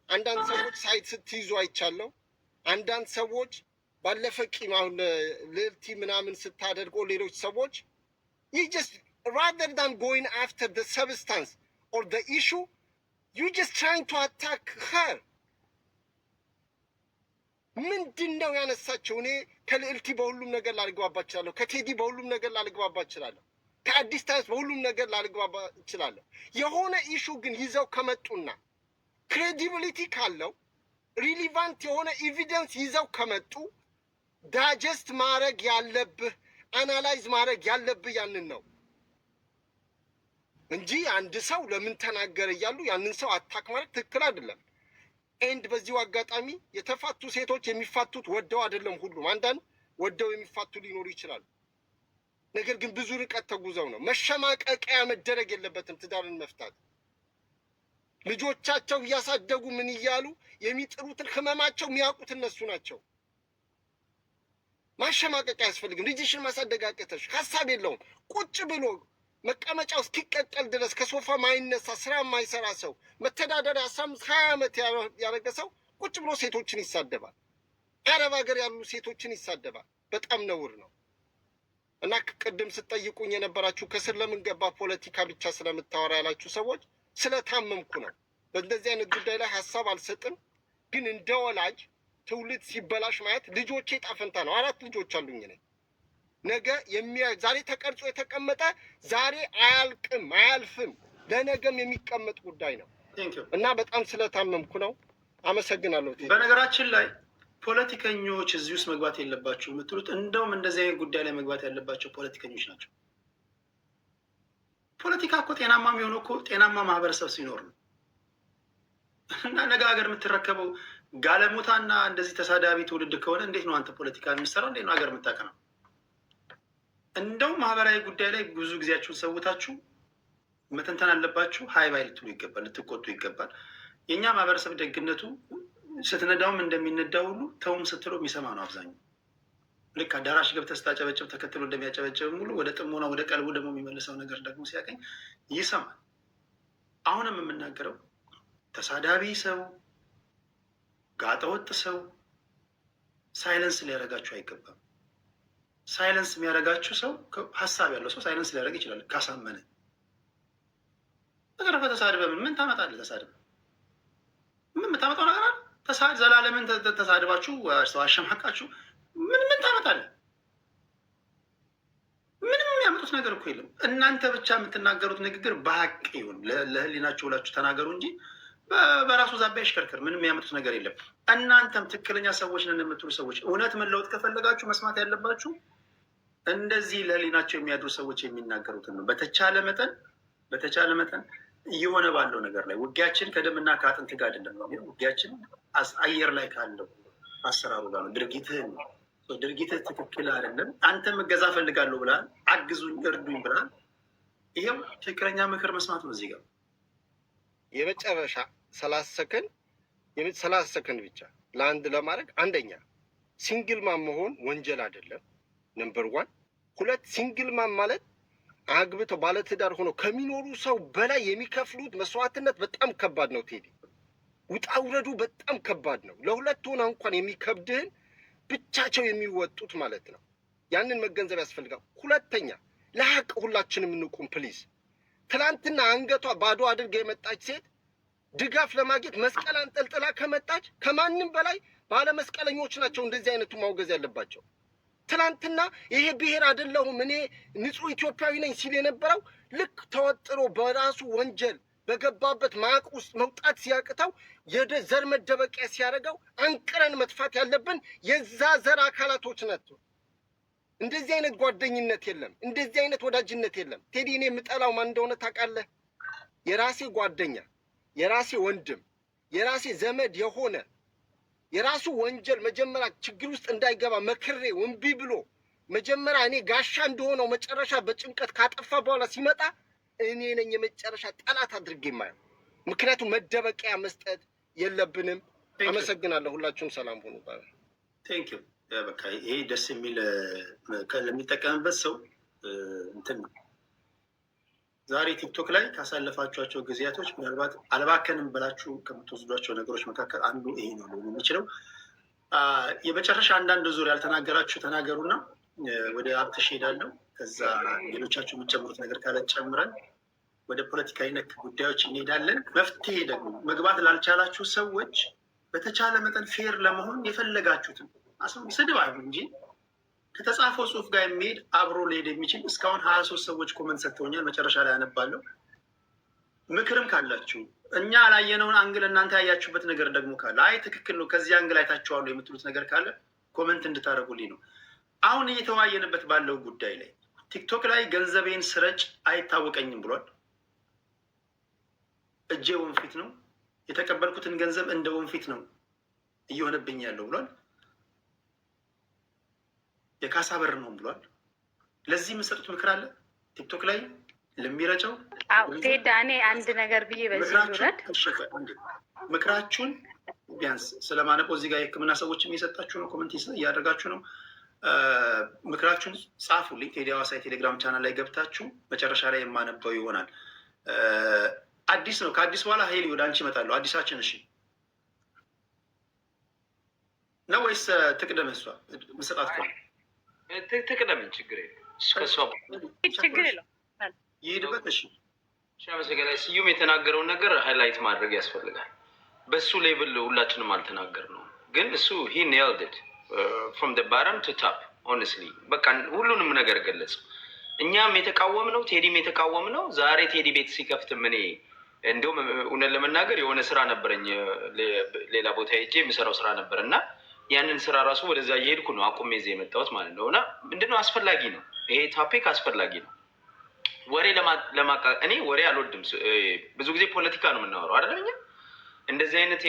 አንዳንድ ሰዎች ሳይት ስትይዙ አይቻለሁ። አንዳንድ ሰዎች ባለፈ ቂም አሁን ልዕልቲ ምናምን ስታደርጎ ሌሎች ሰዎች you just rather than going after the substance or the issue you just trying to attack her. ምንድን ነው ያነሳቸው? እኔ ከልዕልቲ በሁሉም ነገር ላልግባባ እችላለሁ። ከቴዲ በሁሉም ነገር ላልግባባ እችላለሁ። ከአዲስ ታይምስ በሁሉም ነገር ላልግባባ እችላለሁ። የሆነ ኢሹ ግን ይዘው ከመጡና ክሬዲቢሊቲ ካለው ሪሊቫንት የሆነ ኤቪደንስ ይዘው ከመጡ ዳጀስት ማድረግ ያለብህ አናላይዝ ማድረግ ያለብህ ያንን ነው እንጂ አንድ ሰው ለምን ተናገረ እያሉ ያንን ሰው አታክ ማለት ትክክል አይደለም። ኤንድ በዚሁ አጋጣሚ የተፋቱ ሴቶች የሚፋቱት ወደው አይደለም። ሁሉም አንዳንድ ወደው የሚፋቱ ሊኖሩ ይችላሉ። ነገር ግን ብዙ ርቀት ተጉዘው ነው። መሸማቀቂያ መደረግ የለበትም ትዳርን መፍታት። ልጆቻቸው እያሳደጉ ምን እያሉ የሚጥሩትን ህመማቸው የሚያውቁት እነሱ ናቸው። ማሸማቀቂያ አያስፈልግም። ልጅሽን ማሳደግ አቅተሽ ሀሳብ የለውም ቁጭ ብሎ መቀመጫው እስኪቀቀል ድረስ ከሶፋ ማይነሳ ስራ የማይሰራ ሰው መተዳደሪያ 15-20 ዓመት ያደረገ ሰው ቁጭ ብሎ ሴቶችን ይሳደባል። አረብ ሀገር ያሉ ሴቶችን ይሳደባል። በጣም ነውር ነው። እና ቅድም ስትጠይቁኝ የነበራችሁ ከስር ለምን ገባ ፖለቲካ ብቻ ስለምታወራ ያላችሁ ሰዎች ስለታመምኩ ነው። በእንደዚህ አይነት ጉዳይ ላይ ሀሳብ አልሰጥም። ግን እንደ ወላጅ ትውልድ ሲበላሽ ማየት ልጆቼ ጣፈንታ ነው። 4 ልጆች አሉኝ ነኝ ነገ ዛሬ ተቀርጾ የተቀመጠ ዛሬ አያልቅም አያልፍም፣ ለነገም የሚቀመጥ ጉዳይ ነው እና በጣም ስለታመምኩ ነው። አመሰግናለሁ። በነገራችን ላይ ፖለቲከኞች እዚህ ውስጥ መግባት የለባቸው የምትሉት እንደውም እንደዚህ አይነት ጉዳይ ላይ መግባት ያለባቸው ፖለቲከኞች ናቸው። ፖለቲካ እኮ ጤናማ የሚሆነው እኮ ጤናማ ማህበረሰብ ሲኖር ነው። እና ነገ ሀገር የምትረከበው ጋለሞታና እንደዚህ ተሳዳቢ ትውልድ ከሆነ እንዴት ነው አንተ ፖለቲካ የምትሰራው? እንዴት ነው ሀገር የምታቀነው? እንደውም ማህበራዊ ጉዳይ ላይ ብዙ ጊዜያችሁን ሰውታችሁ መተንተን አለባችሁ። ሀይ ባይ ልትሉ ይገባል፣ ልትቆጡ ይገባል። የእኛ ማህበረሰብ ደግነቱ ስትነዳውም እንደሚነዳው ሁሉ ተውም ስትለው የሚሰማ ነው አብዛኛው። ልክ አዳራሽ ገብተህ ስታጨበጭብ ተከትሎ እንደሚያጨበጭብ ሙሉ ወደ ጥሞና ወደ ቀልቡ ደግሞ የሚመልሰው ነገር ደግሞ ሲያገኝ ይሰማል። አሁንም የምናገረው ተሳዳቢ ሰው፣ ጋጠወጥ ሰው ሳይለንስ ሊያደርጋችሁ አይገባም። ሳይለንስ የሚያደርጋችሁ ሰው ሀሳብ ያለው ሰው ሳይለንስ ሊያደርግ ይችላል ካሳመነ። በተረፈ ተሳድበ ምን ታመጣለህ? ተሳድበ ምን የምታመጣው ነገር አለ? ዘላለምን ተሳድባችሁ ሰው አሸማቃችሁ ምን ታመጣለህ? ምንም የሚያመጡት ነገር እኮ የለም። እናንተ ብቻ የምትናገሩት ንግግር በሀቅ ይሁን፣ ለህሊናችሁ ብላችሁ ተናገሩ እንጂ በራሱ ዛቢያ ይሽከርከር። ምንም የሚያመጡት ነገር የለም። እናንተም ትክክለኛ ሰዎች ነን የምትሉ ሰዎች እውነት መለወጥ ከፈለጋችሁ መስማት ያለባችሁ እንደዚህ ለህሊናቸው የሚያድሩ ሰዎች የሚናገሩትን ነው። በተቻለ መጠን እየሆነ ባለው ነገር ላይ ውጊያችን ከደምና ከአጥንት ጋር አይደለም ነው። ውጊያችን አየር ላይ ካለው አሰራሩ ጋር ነው። ድርጊትህ ትክክል አይደለም። አንተም እገዛ ፈልጋለሁ ብለሃል፣ አግዙኝ፣ እርዱኝ ብለሃል። ይሄው ትክክለኛ ምክር መስማት ነው እዚህ ጋር የመጨረሻ 30 ሰከንድ ብቻ ለአንድ ለማድረግ አንደኛ ሲንግል ማም መሆን ወንጀል አይደለም። ነምበር 1 2 ሲንግል ማም ማለት አግብተው ባለትዳር ሆነው ከሚኖሩ ሰው በላይ የሚከፍሉት መስዋዕትነት በጣም ከባድ ነው። ቴዲ ውጣ ውረዱ በጣም ከባድ ነው። ለሁለት ሆና እንኳን የሚከብድህን ብቻቸው የሚወጡት ማለት ነው። ያንን መገንዘብ ያስፈልጋል። ሁለተኛ ለሀቅ ሁላችንም እንቁም ፕሊዝ። ትላንትና አንገቷ ባዶ አድርጋ የመጣች ሴት ድጋፍ ለማግኘት መስቀል አንጠልጥላ ከመጣች ከማንም በላይ ባለመስቀለኞች ናቸው እንደዚህ አይነቱ ማውገዝ ያለባቸው። ትላንትና ይሄ ብሔር አይደለሁም እኔ ንጹህ ኢትዮጵያዊ ነኝ ሲል የነበረው ልክ ተወጥሮ በራሱ ወንጀል በገባበት ማቅ ውስጥ መውጣት ሲያቅተው የዘር መደበቂያ ሲያደርገው አንቅረን መጥፋት ያለብን የዛ ዘር አካላቶች ናቸው። እንደዚህ አይነት ጓደኝነት የለም፣ እንደዚህ አይነት ወዳጅነት የለም። ቴዲ እኔ የምጠላው ማን እንደሆነ ታውቃለህ? የራሴ ጓደኛ፣ የራሴ ወንድም፣ የራሴ ዘመድ የሆነ የራሱ ወንጀል መጀመሪያ ችግር ውስጥ እንዳይገባ መክሬ እምቢ ብሎ መጀመሪያ እኔ ጋሻ እንደሆነው መጨረሻ በጭንቀት ካጠፋ በኋላ ሲመጣ እኔ ነኝ የመጨረሻ ጠላት አድርጌ የማየው። ምክንያቱም መደበቂያ መስጠት የለብንም። አመሰግናለሁ። ሁላችሁም ሰላም ሆኑ። ቴንክ ዩ። በቃ ይሄ ደስ የሚል ለሚጠቀምበት ሰው እንትን ነው። ዛሬ ቲክቶክ ላይ ካሳለፋችኋቸው ጊዜያቶች ምናልባት አልባከንም ብላችሁ ከምትወስዷቸው ነገሮች መካከል አንዱ ይሄ ነው ሊሆን የሚችለው። የመጨረሻ አንዳንድ ዙር ያልተናገራችሁ ተናገሩና ወደ ሀብትሽ ሄዳለሁ። ከዛ ሌሎቻችሁ የምትጨምሩት ነገር ካለ ጨምረን ወደ ፖለቲካዊ ነክ ጉዳዮች እንሄዳለን። መፍትሄ ደግሞ መግባት ላልቻላችሁ ሰዎች በተቻለ መጠን ፌር ለመሆን የፈለጋችሁትን ስድብ አይሁን እንጂ ከተጻፈው ጽሁፍ ጋር የሚሄድ አብሮ ሊሄድ የሚችል እስካሁን 23 ሰዎች ኮመንት ሰጥተውኛል። መጨረሻ ላይ ያነባለሁ። ምክርም ካላችሁ እኛ ላየነውን አንግል እናንተ ያያችሁበት ነገር ደግሞ ካለ አይ ትክክል ነው ከዚህ አንግል አይታችኋሉ የምትሉት ነገር ካለ ኮመንት እንድታደርጉልኝ ነው። አሁን እየተወያየንበት ባለው ጉዳይ ላይ ቲክቶክ ላይ ገንዘቤን ስረጭ አይታወቀኝም ብሏል። እጄ ወንፊት ነው፣ የተቀበልኩትን ገንዘብ እንደ ወንፊት ነው እየሆነብኝ ያለው ብሏል። የካሳ በር ነው ብሏል። ለዚህ የምሰጡት ምክር አለ ቲክቶክ ላይ ለሚረጨው? ቴዳ እኔ አንድ ነገር ብዬ በዚህ ዙረት ምክራችሁን ቢያንስ ስለማነቆ እዚህ ጋር የሕክምና ሰዎችም እየሰጣችሁ ነው፣ ኮመንት እያደረጋችሁ ነው። ምክራችሁን ጻፉልኝ። ቴዲ ሐዋሳ የቴሌግራም ቻናል ላይ ገብታችሁ መጨረሻ ላይ የማነበው ይሆናል። አዲስ ነው። ከአዲስ በኋላ ሄሊ ወደ አንቺ እመጣለሁ። አዲሳችን እሺ ነው ወይስ ትቅደም? እሷ ምሰጣት ከሆነ ትቅደምን፣ ችግር የለም። ችግር የለው ይሄድበት። እሺ መሰገላይ ስዩም የተናገረውን ነገር ሃይላይት ማድረግ ያስፈልጋል። በሱ ሌብል ሁላችንም አልተናገር ነው፣ ግን እሱ ሂ ኔልድ ኢት ፍሮም ደ ባረም ቱ ታፕ ሆነስትሊ። በቃ ሁሉንም ነገር ገለጽ። እኛም የተቃወም ነው፣ ቴዲም የተቃወም ነው። ዛሬ ቴዲ ቤት ሲከፍትም እኔ እንዲሁም እውነት ለመናገር የሆነ ስራ ነበረኝ፣ ሌላ ቦታ ሄጄ የምሰራው ስራ ነበር እና ያንን ስራ ራሱ ወደዛ እየሄድኩ ነው አቁሜ እዚህ የመጣሁት ማለት ነው። እና ምንድነው አስፈላጊ ነው፣ ይሄ ቶፒክ አስፈላጊ ነው። ወሬ እኔ ወሬ አልወድም። ብዙ ጊዜ ፖለቲካ ነው የምናወራው አይደለም። እኛ እንደዚህ አይነት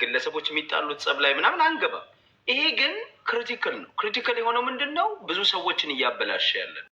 ግለሰቦች የሚጣሉት ጸብ ላይ ምናምን አንገባም። ይሄ ግን ክሪቲካል ነው። ክሪቲካል የሆነው ምንድን ነው? ብዙ ሰዎችን እያበላሸ ያለን